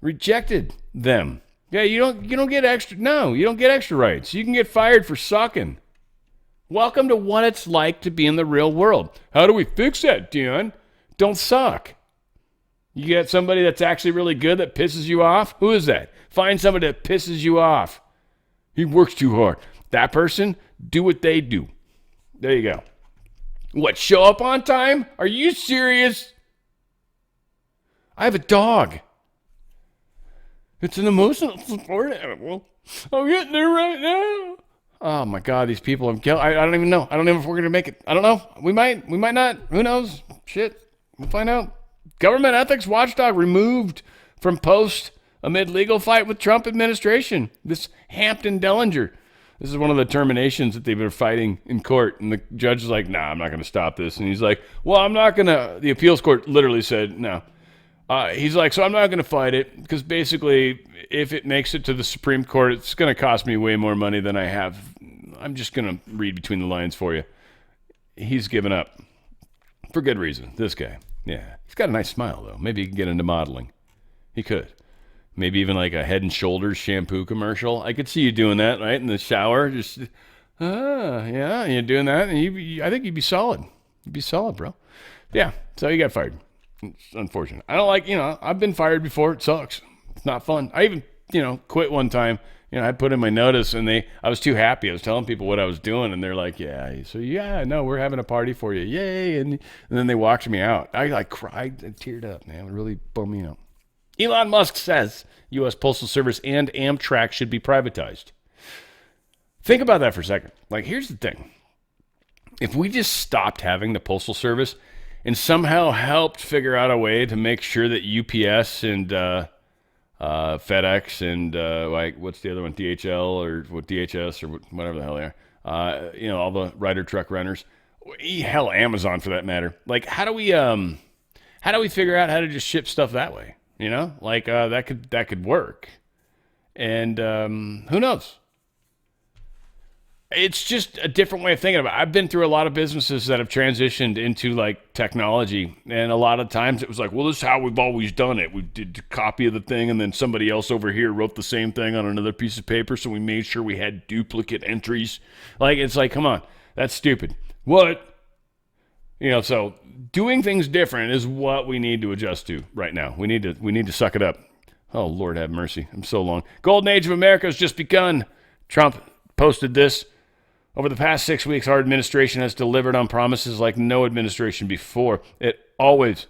Rejected them. Yeah, you don't get extra. No, you don't get extra rights. You can get fired for sucking. Welcome to what it's like to be in the real world. How do we fix that, Dion? Don't suck. You get somebody that's actually really good that pisses you off? Who is that? Find somebody that pisses you off. He works too hard. That person, do what they do. There you go. What, show up on time? Are you serious? I have a dog. It's an emotional support animal. I'm getting there right now. Oh my God, these people! I don't even know. I don't know if we're gonna make it. I don't know. We might not. Who knows? Shit, we'll find out. Government ethics watchdog removed from post amid legal fight with Trump administration. This Hampton Dellinger. This is one of the terminations that they've been fighting in court, and the judge is like, "Nah, I'm not gonna stop this." And he's like, "Well, I'm not gonna." The appeals court literally said, "No." He's like, "So I'm not gonna fight it because basically, if it makes it to the Supreme Court, it's gonna cost me way more money than I have. I'm just gonna read between the lines for you." He's given up for good reason. This guy, yeah, he's got a nice smile though. Maybe he could get into modeling. He could. Maybe even like a Head and Shoulders shampoo commercial. I could see you doing that, right, in the shower. Just, yeah, you're doing that, and I think you'd be solid. You'd be solid, bro. Yeah, so he got fired. It's unfortunate. I don't like, I've been fired before. It sucks. It's not fun. I even, quit one time. I put in my notice, and I was too happy. I was telling people what I was doing, and they're like, no, we're having a party for you. Yay. And then they walked me out. I cried and teared up, man. It really bummed me out. Elon Musk says U.S. Postal Service and Amtrak should be privatized. Think about that for a second. Like, here's the thing. If we just stopped having the Postal Service and somehow helped figure out a way to make sure that UPS and FedEx and what's the other one, DHL or DHS or whatever the hell they are, all the Ryder truck runners, hell, Amazon for that matter. Like, how do we figure out how to just ship stuff that way? That could work. And who knows? It's just a different way of thinking about it. I've been through a lot of businesses that have transitioned into like technology. And a lot of times it was like, well, this is how we've always done it. We did a copy of the thing and then somebody else over here wrote the same thing on another piece of paper. So we made sure we had duplicate entries. Like, it's like, come on, that's stupid. What? You know, so doing things different is what we need to adjust to right now. We need to suck it up. Oh, Lord have mercy. I'm so long. Golden Age of America has just begun. Trump posted this. Over the past 6 weeks, our administration has delivered on promises like no administration before. It always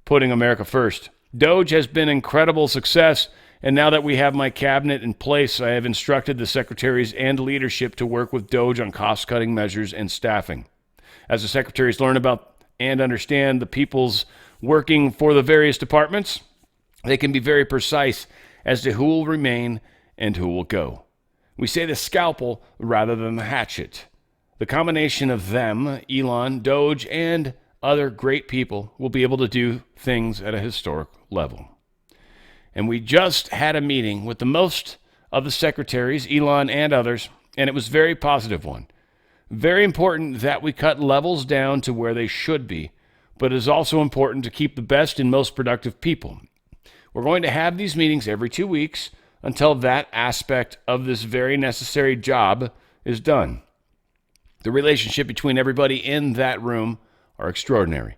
putting America first. Doge has been an incredible success, and now that we have my cabinet in place, I have instructed the secretaries and leadership to work with Doge on cost-cutting measures and staffing. As the secretaries learn about and understand the people's working for the various departments, they can be very precise as to who will remain and who will go. We say the scalpel rather than the hatchet. The combination of them, Elon, Doge, and other great people will be able to do things at a historic level. And we just had a meeting with the most of the secretaries, Elon and others, and it was a very positive one. Very important that we cut levels down to where they should be, but it is also important to keep the best and most productive people. We're going to have these meetings every 2 weeks until that aspect of this very necessary job is done. The relationship between everybody in that room are extraordinary.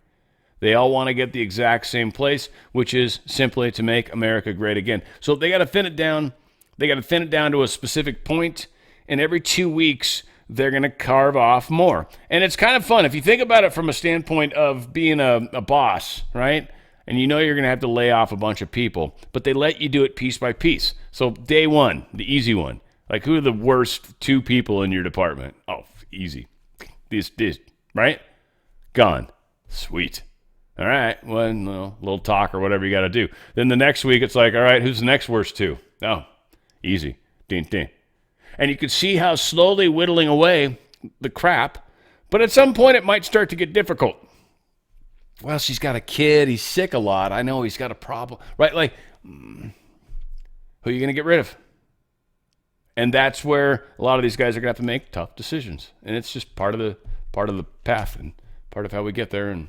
They all want to get the exact same place, which is simply to make America great again. So they got to thin it down. They got to thin it down to a specific point, and every 2 weeks they're going to carve off more. And it's kind of fun if you think about it from a standpoint of being a boss, right? And you know you're going to have to lay off a bunch of people, but they let you do it piece by piece. So day one, the easy one. Like, who are the worst 2 people in your department? Oh, easy. This, right? Gone. Sweet. All right. Well, a little talk or whatever you got to do. Then the next week, it's like, all right, who's the next worst 2? Oh, easy. Ding, ding. And you could see how slowly whittling away the crap, but at some point it might start to get difficult. Well, she's got a kid. He's sick a lot. I know he's got a problem, right? Like, who are you going to get rid of? And that's where a lot of these guys are going to have to make tough decisions. And it's just part of the path and part of how we get there. And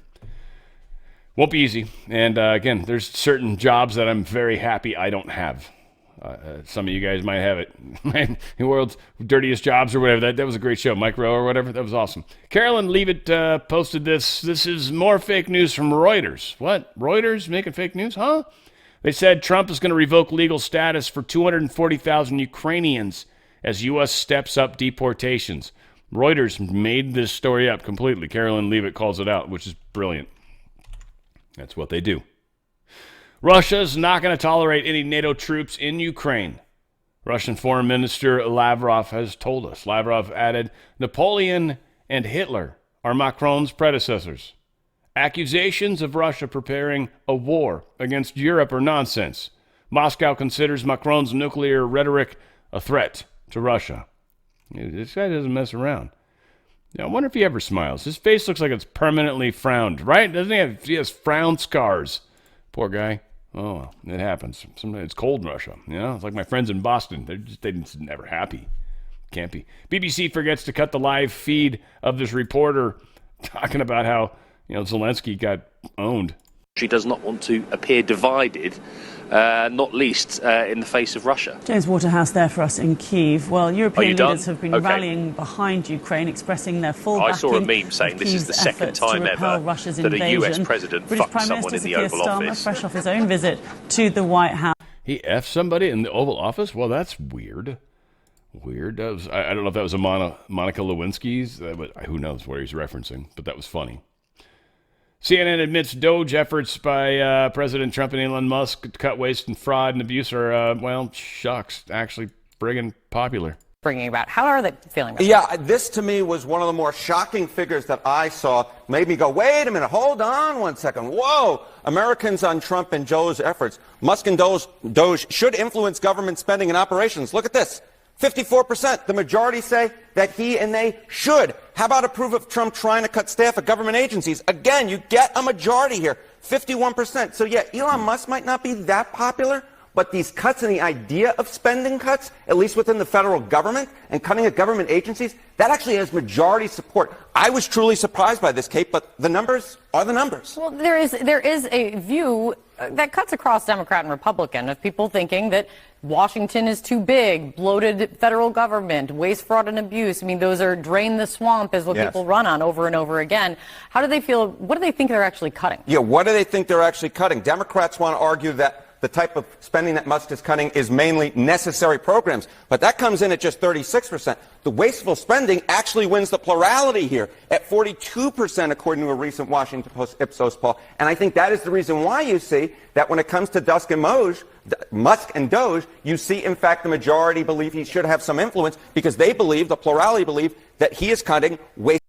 won't be easy. And again, there's certain jobs that I'm very happy I don't have. Some of you guys might have it. The world's dirtiest jobs or whatever. That was a great show. Mike Rowe or whatever. That was awesome. Carolyn Leavitt posted this. This is more fake news from Reuters. What? Reuters making fake news? Huh? They said Trump is going to revoke legal status for 240,000 Ukrainians as U.S. steps up deportations. Reuters made this story up completely. Carolyn Leavitt calls it out, which is brilliant. That's what they do. Russia's not going to tolerate any NATO troops in Ukraine. Russian Foreign Minister Lavrov has told us. Lavrov added, Napoleon and Hitler are Macron's predecessors. Accusations of Russia preparing a war against Europe are nonsense. Moscow considers Macron's nuclear rhetoric a threat to Russia. This guy doesn't mess around. Now, I wonder if he ever smiles. His face looks like it's permanently frowned, right? Doesn't he have? He has frown scars. Poor guy. Oh, it happens. Sometimes it's cold in Russia. You know, it's like my friends in Boston. They're just never happy. Can't be. BBC forgets to cut the live feed of this reporter talking about how, Zelensky got owned. She does not want to appear divided, not least in the face of Russia. James Waterhouse there for us in Kyiv. Well, European leaders have been rallying behind Ukraine, expressing their full backing. I saw a meme saying this is the second time ever that a US president fucked someone in the Oval Office. Fresh off his own visit to the White House. He effed somebody in the Oval Office? Well, that's weird. Weird. I don't know if that was a Monica Lewinsky's, but who knows what he's referencing, but that was funny. CNN admits Doge efforts by President Trump and Elon Musk to cut waste and fraud and abuse are, shucks, actually friggin' popular. Bringing about, how are they feeling about Yeah, this to me was one of the more shocking figures that I saw. Made me go, wait a minute, hold on one second. Whoa! Americans on Trump and Joe's efforts. Musk and Doge should influence government spending and operations. Look at this. 54%. The majority say that he and they should. How about approve of Trump trying to cut staff at government agencies? Again, you get a majority here. 51%. So yeah, Elon Musk might not be that popular, But these cuts and the idea of spending cuts, at least within the federal government and cutting at government agencies, that actually has majority support. I was truly surprised by this, Kate, but the numbers are the numbers. Well, there is a view that cuts across Democrat and Republican of people thinking that Washington is too big, bloated federal government, waste, fraud, and abuse. I mean, those are drain the swamp is what people run on over and over again. How do they feel? What do they think they're actually cutting? Yeah, what do they think they're actually cutting? Democrats want to argue that the type of spending that Musk is cutting is mainly necessary programs. But that comes in at just 36%. The wasteful spending actually wins the plurality here at 42%, according to a recent Washington Post Ipsos poll. And I think that is the reason why you see that when it comes to Musk and Doge, you see, in fact, the majority believe he should have some influence because they believe, the plurality believe, that he is cutting waste.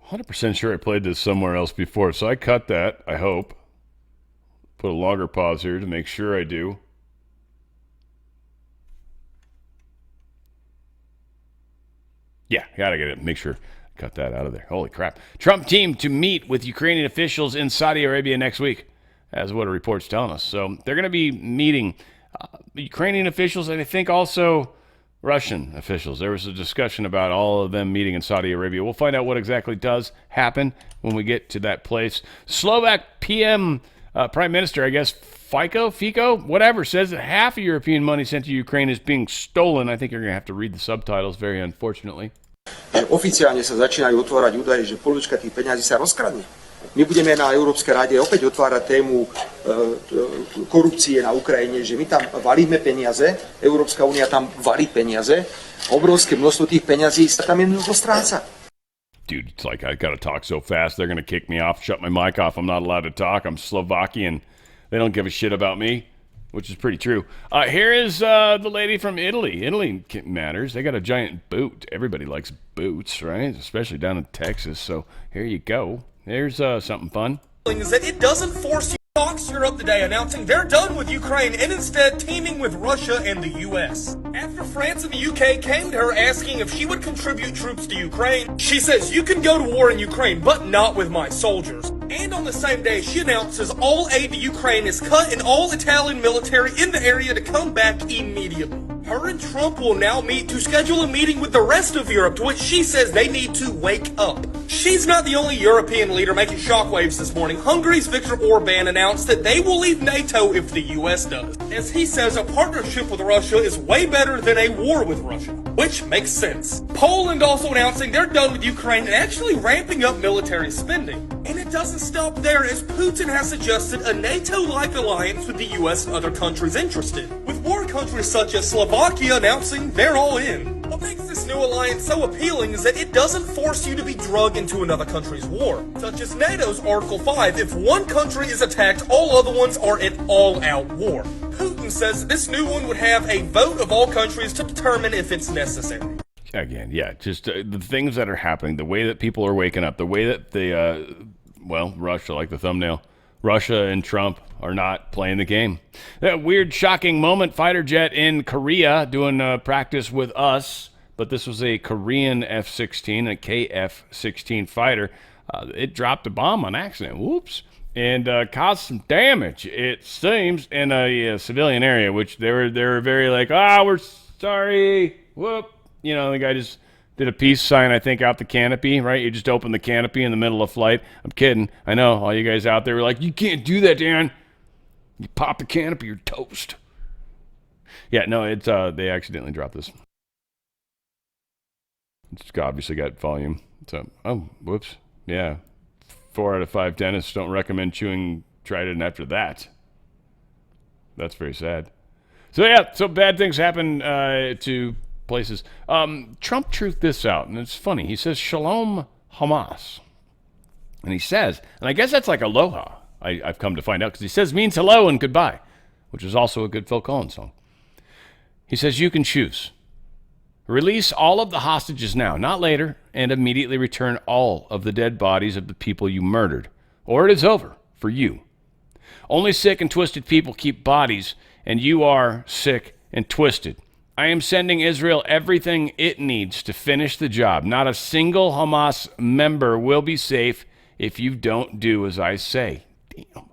100% sure I played this somewhere else before, so I cut that, I hope. Put a longer pause here to make sure I do. Yeah, gotta get it. Make sure. Cut that out of there. Holy crap. Trump team to meet with Ukrainian officials in Saudi Arabia next week. That's what a report's telling us. So they're going to be meeting Ukrainian officials and I think also Russian officials. There was a discussion about all of them meeting in Saudi Arabia. We'll find out what exactly does happen when we get to that place. Slovak PM Prime Minister, I guess, Fico, whatever, says that half of European money sent to Ukraine is being stolen. I think you're going to have to read the subtitles, very unfortunately. Oficiálne sa začínajú otvárať údaje, že polovička tých peňazí sa rozkradne. My budeme na Európskej rade opäť otvárať tému korupcie na Ukrajine, že my tam valíme peniaze, Európska únia tam valí peniaze, obrovské množstvo tých peňazí sa tam jednoducho stráca. Dude, it's like I got to talk so fast, they're going to kick me off, shut my mic off. I'm not allowed to talk. I'm Slovakian. They don't give a shit about me, which is pretty true. Here is the lady from Italy. Italy matters. They got a giant boot. Everybody likes boots, right? Especially down in Texas. So here you go. There's something fun. Is that it doesn't force you. Fox Europe today announcing they're done with Ukraine and instead teaming with Russia and the U.S. After France and the UK came to her asking if she would contribute troops to Ukraine, she says, you can go to war in Ukraine, but not with my soldiers. And on the same day, she announces all aid to Ukraine is cut and all Italian military in the area to come back immediately. Her and Trump will now meet to schedule a meeting with the rest of Europe, to which she says they need to wake up. She's not the only European leader making shockwaves this morning. Hungary's Viktor Orban announced that they will leave NATO if the US does. As he says, a partnership with Russia is way better than a war with Russia, which makes sense. Poland also announcing they're done with Ukraine and actually ramping up military spending. And it doesn't stop there, as Putin has suggested a NATO-like alliance with the US and other countries interested, with war countries such as Slovakia announcing they're all in. What makes this new alliance so appealing is that it doesn't force you to be drugged into another country's war, such as NATO's Article 5. If one country is attacked, all other ones are at all-out war. Putin says this new one would have a vote of all countries to determine if it's necessary. Again, yeah, just the things that are happening, the way that people are waking up, the way that Russia, like the thumbnail, Russia and Trump are not playing the game. That weird, shocking moment, fighter jet in Korea doing practice with us, but this was a Korean F-16, a KF-16 fighter. It dropped a bomb on accident. Whoops. And caused some damage, it seems, in a civilian area, which they were very like, we're sorry. Whoop. You know, the guy just did a peace sign, I think, out the canopy, right? You just open the canopy in the middle of flight. I'm kidding. I know all you guys out there were like, you can't do that, Dan. You pop the canopy, you're toast. Yeah, no, it's they accidentally dropped this. It's obviously got volume. So, whoops. Yeah. 4 out of 5 dentists don't recommend chewing Trident after that. That's very sad. So, yeah, so bad things happen to places. Trump truthed this out, and it's funny. He says, Shalom Hamas. And he says, and I guess that's like aloha, I've come to find out, because he says means hello and goodbye, which is also a good Phil Collins song. He says, you can choose. Release all of the hostages now, not later, and immediately return all of the dead bodies of the people you murdered, or it is over for you. Only sick and twisted people keep bodies, and you are sick and twisted. I am sending Israel everything it needs to finish the job. Not a single Hamas member will be safe if you don't do as I say. Damn.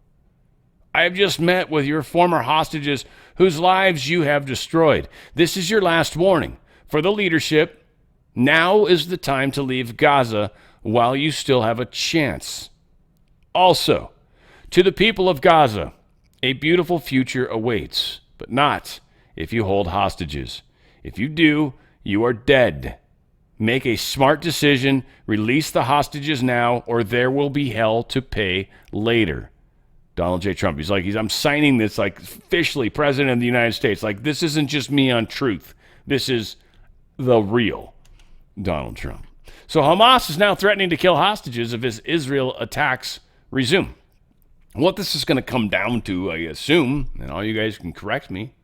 I have just met with your former hostages whose lives you have destroyed. This is your last warning. For the leadership, now is the time to leave Gaza while you still have a chance. Also, to the people of Gaza, a beautiful future awaits, but not if you hold hostages. If you do, you are dead. Make a smart decision, release the hostages now, or there will be hell to pay later. Donald J. Trump, I'm signing this like officially President of the United States. Like, this isn't just me on truth. This is the real Donald Trump. So Hamas is now threatening to kill hostages if his Israel attacks resume. What this is going to come down to, I assume, and all you guys can correct me,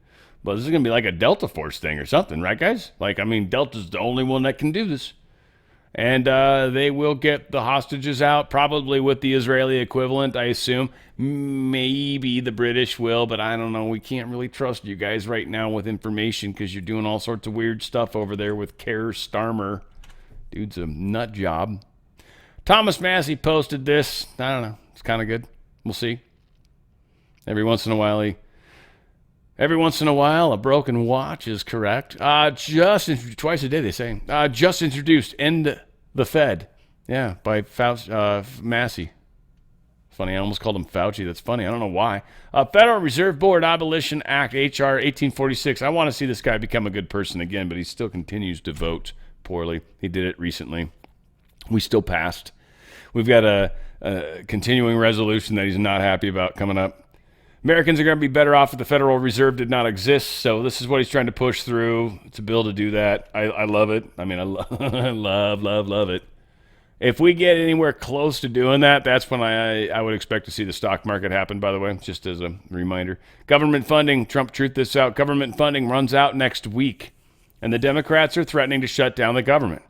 but this is going to be like a Delta Force thing or something, right, guys? Delta's the only one that can do this. And they will get the hostages out, probably with the Israeli equivalent, I assume. Maybe the British will, but I don't know. We can't really trust you guys right now with information because you're doing all sorts of weird stuff over there with Keir Starmer. Dude's a nut job. Thomas Massey posted this. I don't know. It's kind of good. We'll see. Every once in a while, a broken watch is correct. Twice a day, they say. Just introduced, End the Fed. Yeah, by Massey. Funny, I almost called him Fauci. That's funny. I don't know why. Federal Reserve Board Abolition Act, H.R. 1846. I want to see this guy become a good person again, but he still continues to vote poorly. He did it recently. We still passed. We've got a continuing resolution that he's not happy about coming up. Americans are going to be better off if the Federal Reserve did not exist, so this is what he's trying to push through. It's a bill to do that. I love it. I love it. If we get anywhere close to doing that, that's when I would expect to see the stock market happen, by the way, just as a reminder. Government funding, Trump truth this out, government funding runs out next week, and the Democrats are threatening to shut down the government.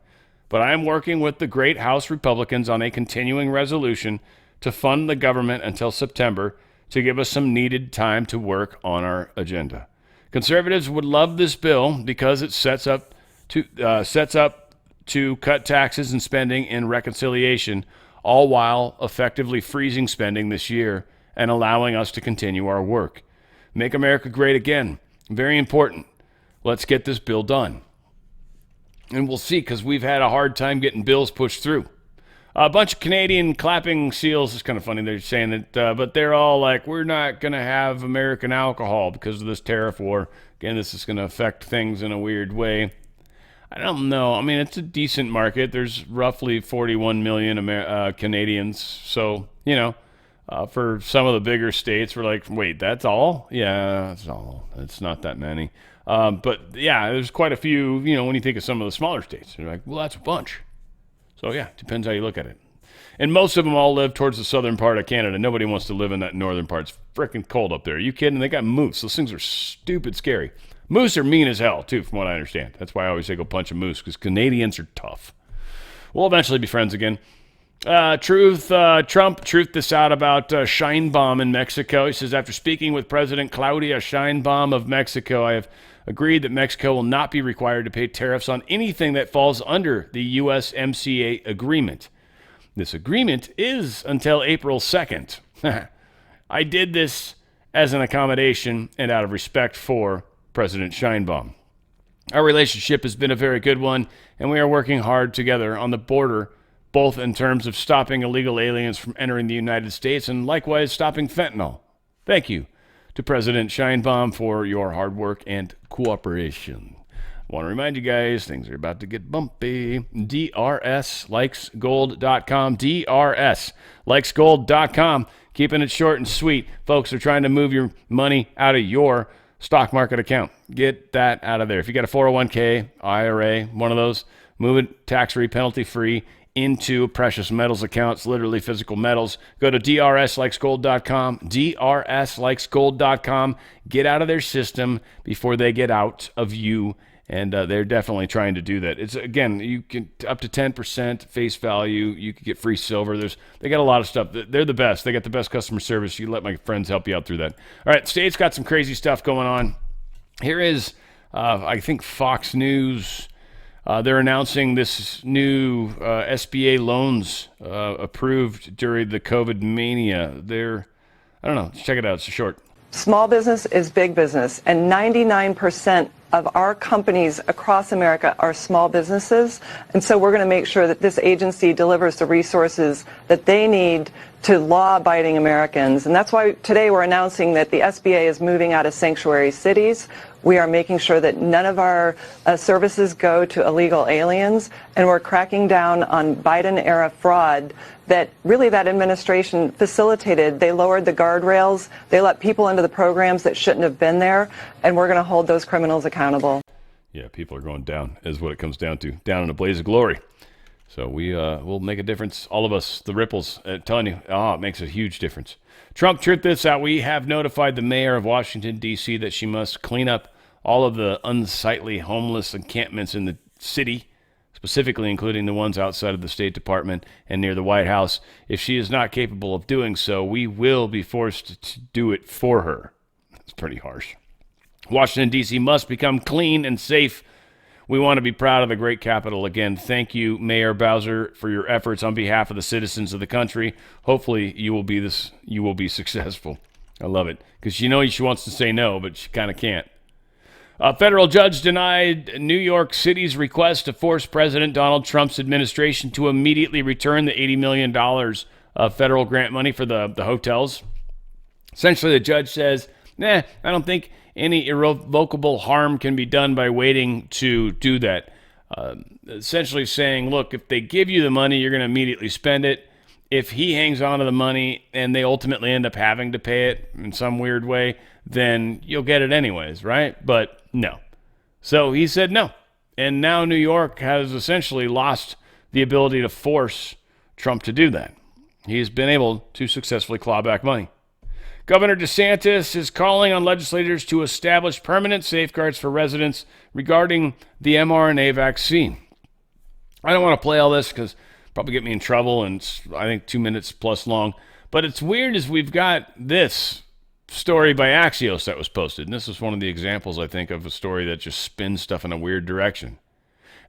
But I am working with the great House Republicans on a continuing resolution to fund the government until September to give us some needed time to work on our agenda. Conservatives would love this bill because it sets up to cut taxes and spending in reconciliation, all while effectively freezing spending this year and allowing us to continue our work. Make America great again. Very important. Let's get this bill done. And we'll see, because we've had a hard time getting bills pushed through. A bunch of Canadian clapping seals. It's kind of funny they're saying that, but they're all like, we're not going to have American alcohol because of this tariff war. Again, this is going to affect things in a weird way. I don't know. I mean, it's a decent market. There's roughly 41 million Canadians. So, for some of the bigger states, we're like, wait, that's all? Yeah, that's all. It's not that many. But, yeah, there's quite a few, when you think of some of the smaller states. You're like, well, that's a bunch. So, yeah, depends how you look at it. And most of them all live towards the southern part of Canada. Nobody wants to live in that northern part. It's freaking cold up there. Are you kidding? They got moose. Those things are stupid scary. Moose are mean as hell, too, from what I understand. That's why I always say go punch a moose, because Canadians are tough. We'll eventually be friends again. Trump truthed this out about Sheinbaum in Mexico. He says, after speaking with President Claudia Sheinbaum of Mexico, I have agreed that Mexico will not be required to pay tariffs on anything that falls under the USMCA agreement. This agreement is until April 2nd. I did this as an accommodation and out of respect for President Sheinbaum. Our relationship has been a very good one, and we are working hard together on the border, both in terms of stopping illegal aliens from entering the United States and likewise stopping fentanyl. Thank you to President Sheinbaum for your hard work and cooperation. I want to remind you guys, things are about to get bumpy. DRSlikesgold.com. DRSlikesgold.com. Keeping it short and sweet. Folks are trying to move your money out of your stock market account. Get that out of there. If you got a 401k, IRA, one of those, move it tax-free, penalty-free into precious metals accounts, literally physical metals. Go to DRSlikesgold.com. DRSlikesgold.com. Get out of their system before they get out of you. And they're definitely trying to do that. It's, again, you can up to 10% face value. You can get free silver. They got a lot of stuff. They're the best. They got the best customer service. You let my friends help you out through that. All right, state's got some crazy stuff going on. Here is, I think, Fox News. They're announcing this new SBA loans approved during the COVID mania. I don't know. Check it out. It's short. Small business is big business, and 99% of our companies across America are small businesses. And so we're going to make sure that this agency delivers the resources that they need to law-abiding Americans. And that's why today we're announcing that the SBA is moving out of sanctuary cities. We are making sure that none of our services go to illegal aliens, and we're cracking down on Biden-era fraud that really that administration facilitated. They lowered the guardrails. They let people into the programs that shouldn't have been there, and we're going to hold those criminals accountable. Yeah, people are going down is what it comes down to, down in a blaze of glory. So we'll make a difference, all of us, the ripples. Telling you, it makes a huge difference. Trump truth this out. We have notified the mayor of Washington, D.C. that she must clean up all of the unsightly homeless encampments in the city, specifically including the ones outside of the State Department and near the White House. If she is not capable of doing so, we will be forced to do it for her. That's pretty harsh. Washington, D.C. must become clean and safe. We want to be proud of the great capital again. Thank you, Mayor Bowser, for your efforts on behalf of the citizens of the country. Hopefully you will be successful. I love it. Because she wants to say no, but she kind of can't. A federal judge denied New York City's request to force President Donald Trump's administration to immediately return the $80 million of federal grant money for the hotels. Essentially, the judge says, I don't think any irrevocable harm can be done by waiting to do that. Essentially saying, look, if they give you the money, you're going to immediately spend it. If he hangs on to the money and they ultimately end up having to pay it in some weird way, then you'll get it anyways, right? But no. So he said no. And now New York has essentially lost the ability to force Trump to do that. He's been able to successfully claw back money. Governor DeSantis is calling on legislators to establish permanent safeguards for residents regarding the mRNA vaccine. I don't want to play all this because it'll probably get me in trouble, and it's, I think, 2 minutes plus long. But it's weird as we've got this story by Axios that was posted. And this is one of the examples, I think, of a story that just spins stuff in a weird direction.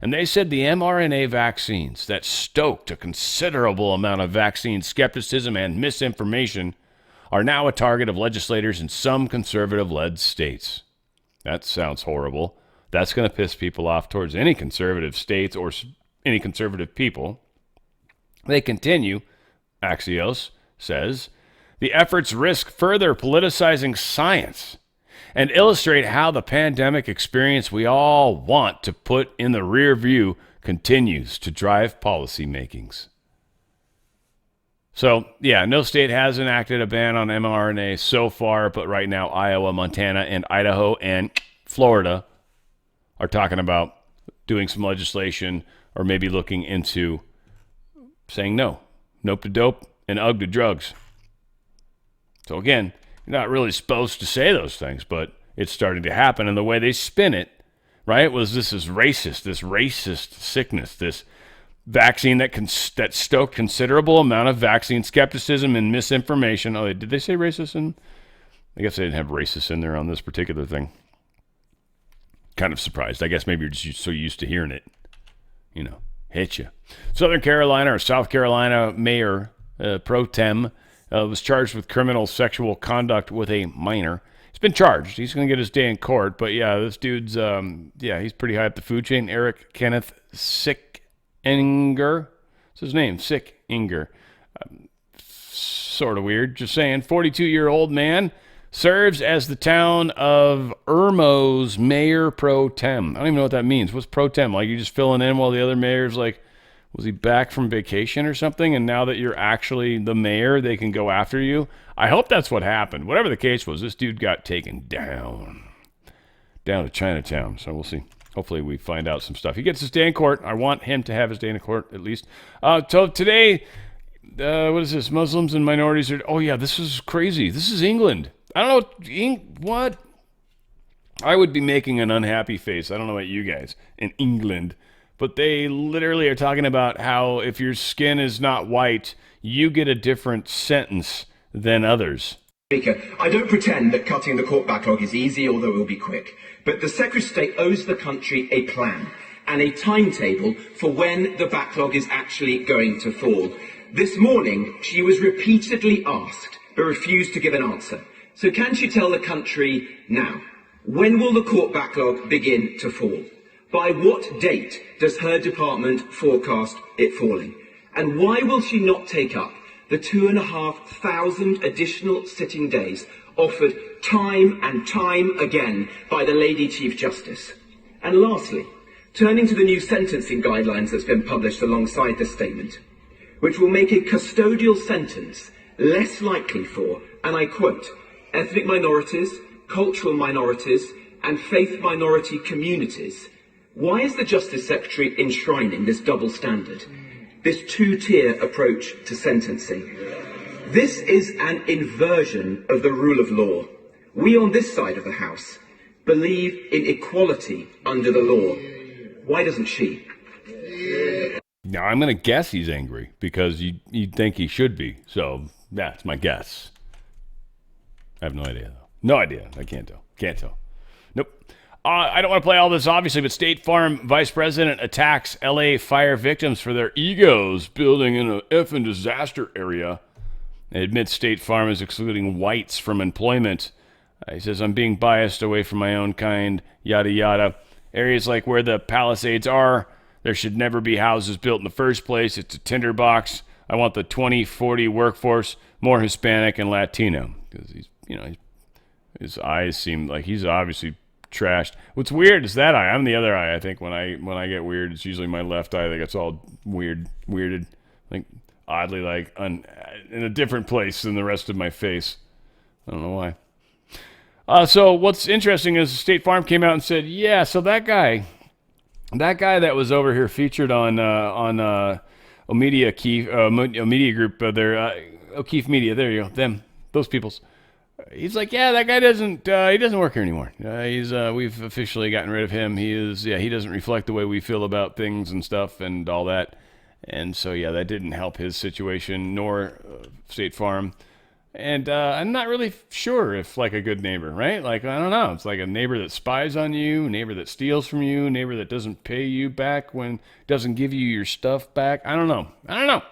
And they said the mRNA vaccines that stoked a considerable amount of vaccine skepticism and misinformation are now a target of legislators in some conservative-led states. That sounds horrible. That's going to piss people off towards any conservative states or any conservative people. They continue, Axios says, the efforts risk further politicizing science and illustrate how the pandemic experience we all want to put in the rear view continues to drive policy makings. So, yeah, no state has enacted a ban on mRNA so far, but right now Iowa, Montana, and Idaho and Florida are talking about doing some legislation or maybe looking into saying no. Nope to dope and ugh to drugs. So again, you're not really supposed to say those things, but it's starting to happen. And the way they spin it, right, was this racist sickness, this vaccine that stoked considerable amount of vaccine skepticism and misinformation. Oh, did they say racist? I guess they didn't have racist in there on this particular thing. Kind of surprised. I guess maybe you're just so used to hearing it, hit you. South Carolina Mayor Pro Tem was charged with criminal sexual conduct with a minor. He's been charged. He's going to get his day in court. But yeah, this dude's, he's pretty high up the food chain. Eric Kenneth Sickinger. What's his name? Sickinger. Sort of weird. Just saying. 42-year-old man serves as the town of Irmo's mayor pro tem. I don't even know what that means. What's pro tem? Like you just filling in while the other mayor's like, was he back from vacation or something? And now that you're actually the mayor, they can go after you? I hope that's what happened. Whatever the case was, this dude got taken down to Chinatown. So we'll see. Hopefully we find out some stuff. He gets his day in court. I want him to have his day in court at least. So today, what is this? Muslims and minorities are... Oh, yeah, this is crazy. This is England. I don't know. What? I would be making an unhappy face. I don't know about you guys in England. But they literally are talking about how if your skin is not white, you get a different sentence than others. Speaker, I don't pretend that cutting the court backlog is easy, although it will be quick. But the Secretary of State owes the country a plan and a timetable for when the backlog is actually going to fall. This morning, she was repeatedly asked but refused to give an answer. So can she tell the country now, when will the court backlog begin to fall? By what date does her department forecast it falling? And why will she not take up the 2,500 additional sitting days offered time and time again by the Lady Chief Justice? And lastly, turning to the new sentencing guidelines that's been published alongside this statement, which will make a custodial sentence less likely for, and I quote, ethnic minorities, cultural minorities, and faith minority communities. Why is the Justice Secretary enshrining this double standard, this two-tier approach to sentencing? This is an inversion of the rule of law. We on this side of the House believe in equality under the law. Why doesn't she? Now, I'm going to guess he's angry because you'd think he should be. So, that's my guess. I have no idea, though. No idea. I can't tell. Can't tell. Nope. I don't want to play all this, obviously, but State Farm Vice President attacks L.A. fire victims for their egos building in a effing disaster area. It admits State Farm is excluding whites from employment. He says, I'm being biased away from my own kind, yada, yada. Areas like where the Palisades are, there should never be houses built in the first place. It's a tinderbox. I want the 2040 workforce more Hispanic and Latino. Because his eyes seem like he's obviously trashed. What's weird is that eye. I'm the other eye, I think. When I get weird, it's usually my left eye that gets all weirded. Like, oddly, like, in a different place than the rest of my face. I don't know why. So what's interesting is State Farm came out and said, yeah, so that guy that was over here featured on O'Media Group, O'Keefe Media, there you go, those peoples. He's like, yeah, that guy doesn't work here anymore. We've officially gotten rid of him. He doesn't reflect the way we feel about things and stuff and all that. And so, yeah, that didn't help his situation, nor State Farm. And I'm not really sure if, like, a good neighbor, right? Like, I don't know. It's like a neighbor that spies on you, a neighbor that steals from you, a neighbor that doesn't pay you back doesn't give you your stuff back. I don't know.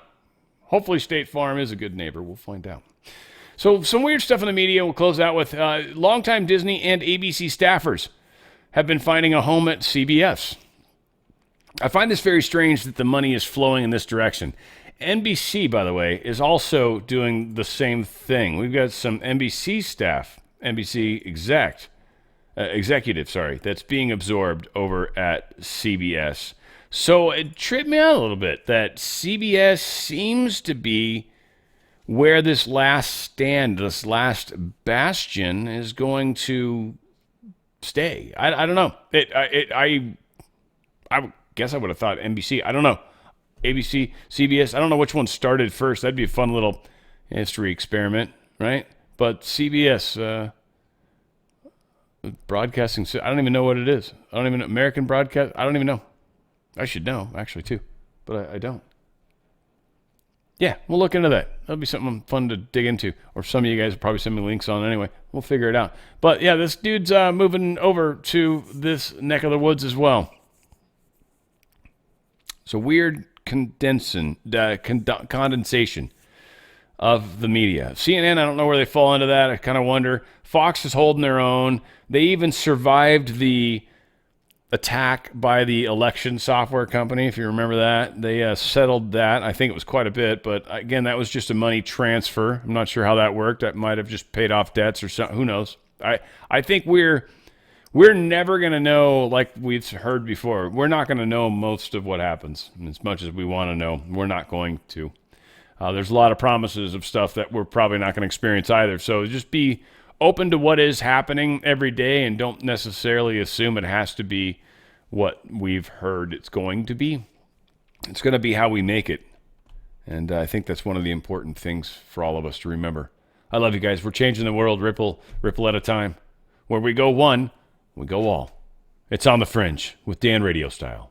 Hopefully State Farm is a good neighbor. We'll find out. So some weird stuff in the media. We'll close out with longtime Disney and ABC staffers have been finding a home at CBS. I find this very strange that the money is flowing in this direction. NBC, by the way, is also doing the same thing. We've got some NBC staff, NBC executive, that's being absorbed over at CBS. So it tripped me out a little bit that CBS seems to be where this last stand, this last bastion is going to stay. I don't know. I guess I would have thought NBC. I don't know. ABC, CBS, I don't know which one started first. That'd be a fun little history experiment, right? But CBS, broadcasting, I don't even know what it is. I don't even know. American broadcast, I don't even know. I should know, actually, too. But I don't. Yeah, we'll look into that. That'll be something fun to dig into. Or some of you guys will probably send me links on anyway. We'll figure it out. But yeah, this dude's moving over to this neck of the woods as well. So weird condensation of the media. CNN, I don't know where they fall into that. I kind of wonder. Fox is holding their own. They even survived the attack by the election software company, if you remember that. They settled that. I think it was quite a bit, but again, that was just a money transfer. I'm not sure how that worked. That might have just paid off debts or something. Who knows? I think we're never going to know, like we've heard before, we're not going to know most of what happens. As much as we want to know, we're not going to. There's a lot of promises of stuff that we're probably not going to experience either. So just be open to what is happening every day and don't necessarily assume it has to be what we've heard it's going to be. It's going to be how we make it. And I think that's one of the important things for all of us to remember. I love you guys. We're changing the world, ripple at a time. Where we go one, we go all. It's on the Fringe with Dan Radio Style.